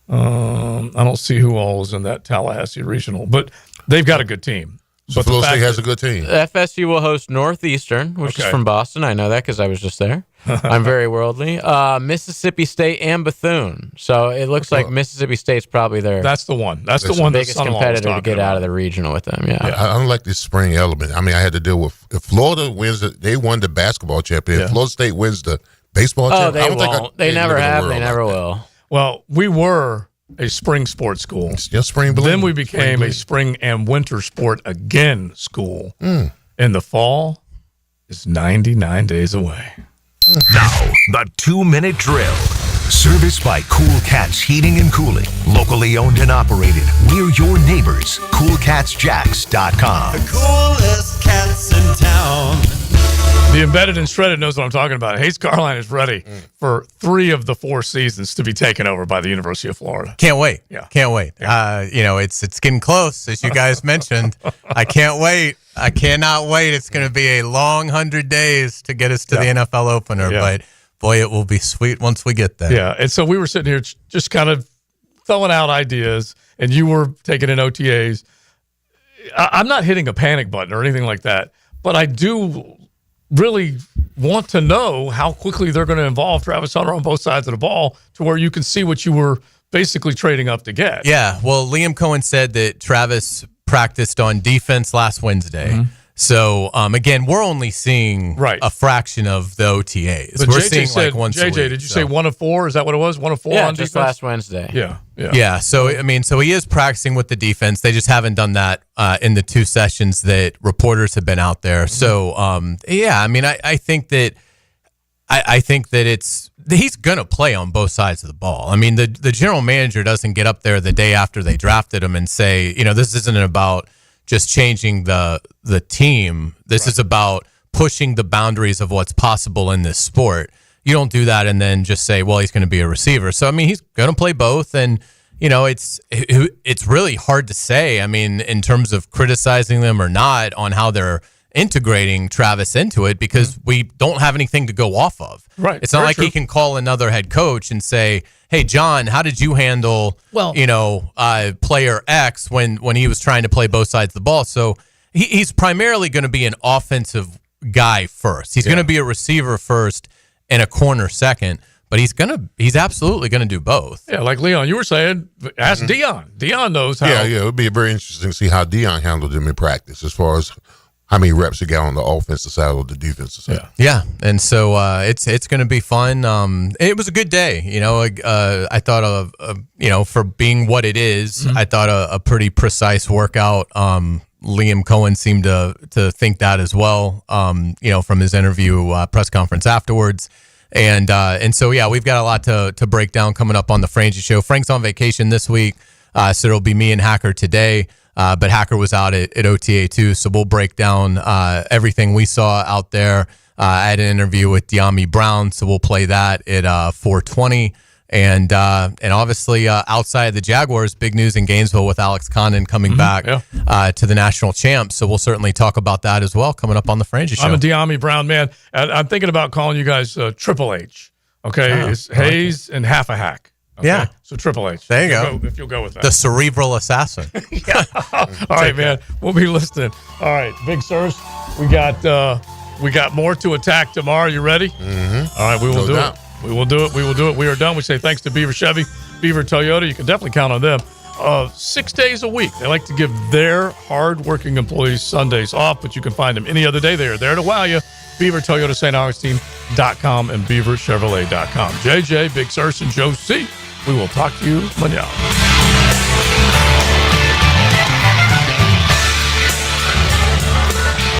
I don't see who all is in that Tallahassee regional, but they've got a good team. So Florida State has a good team. FSU will host Northeastern, which is from Boston. I know that because I was just there. I'm very worldly. Mississippi State and Bethune. So it looks like Mississippi State's probably their That's the one. That's the one. Biggest competitor to get out of the regional with them. Yeah. I don't like this spring element. I mean, I had to deal with if Florida wins, they won the basketball championship. If Florida State wins the baseball championship, they won't. They never have. They never will. Well, we were a spring sports school. Spring then we became a spring and winter sport again school. In the fall, is 99 days away. Now, the 2-minute drill. Serviced by Cool Cats Heating and Cooling. Locally owned and operated. We're your neighbors. CoolCatsJacks.com. The coolest cats in town. The embedded and shredded knows what I'm talking about. Hayes Carline is ready for 3 of the 4 seasons to be taken over by the University of Florida. Can't wait. Yeah. Can't wait. It's getting close, as you guys mentioned. I can't wait. I cannot wait. It's going to be a long 100 days to get us to the NFL opener, but boy, it will be sweet once we get there. Yeah, and so we were sitting here just kind of throwing out ideas, and you were taking in OTAs. I'm not hitting a panic button or anything like that, but I do really want to know how quickly they're going to involve Travis Hunter on both sides of the ball to where you can see what you were basically trading up to get. Yeah, well, Liam Cohen said that Travis practiced on defense last Wednesday. Mm-hmm. So, again, we're only seeing a fraction of the OTAs. But we're JJ seeing said, like once a week. did you say 1 of 4? Is that what it was? 1 of 4 on just defense? last Wednesday. Yeah. So, I mean, so he is practicing with the defense. They just haven't done that in the 2 sessions that reporters have been out there. So, I mean, I think that he's going to play on both sides of the ball. I mean, the general manager doesn't get up there the day after they drafted him and say, this isn't about just changing the team. This is about pushing the boundaries of what's possible in this sport. You don't do that and then just say, well, he's going to be a receiver. So, I mean, he's going to play both. And, it's really hard to say, I mean, in terms of criticizing them or not on how they're integrating Travis into it, because we don't have anything to go off of. Right. It's not like he can call another head coach and say, hey, John, how did you handle, player X when he was trying to play both sides of the ball? So he's primarily going to be an offensive guy first. He's going to be a receiver first and a corner second, but he's absolutely going to do both. Yeah, like Leon, you were saying, ask Dion. Dion knows how. Yeah, it would be very interesting to see how Dion handled him in practice as far as how many reps he got on the offensive side or the defensive side. Yeah, and so it's going to be fun. It was a good day. I thought for being what it is, I thought a pretty precise workout. Liam Cohen seemed to think that as well. From his interview press conference afterwards, and so we've got a lot to break down coming up on the Frangie Show. Frank's on vacation this week, so it'll be me and Hacker today. But Hacker was out at OTA too, so we'll break down everything we saw out there. I had an interview with De'Ami Brown, so we'll play that at 4:20. And obviously outside of the Jaguars, big news in Gainesville with Alex Condon coming back to the national champs. So we'll certainly talk about that as well coming up on the Frangie Show. I'm a De'Ami Brown man. I'm thinking about calling you guys Triple H. Okay, it's Hayes and half a hack. Okay? Yeah. So Triple H. There you go. If you'll go with that. The cerebral assassin. All right, man. We'll be listening. All right, Big Sirs, we got more to attack tomorrow. You ready? Mm-hmm. All right, we will do it. We will do it. We will do it. We are done. We say thanks to Beaver Chevy, Beaver Toyota. You can definitely count on them. 6 days a week. They like to give their hard-working employees Sundays off, but you can find them any other day. They are there to wow you. Beaver Toyota St. Augustine.com and BeaverChevrolet.com. JJ, Big Sirs, and Joe C. We will talk to you manana.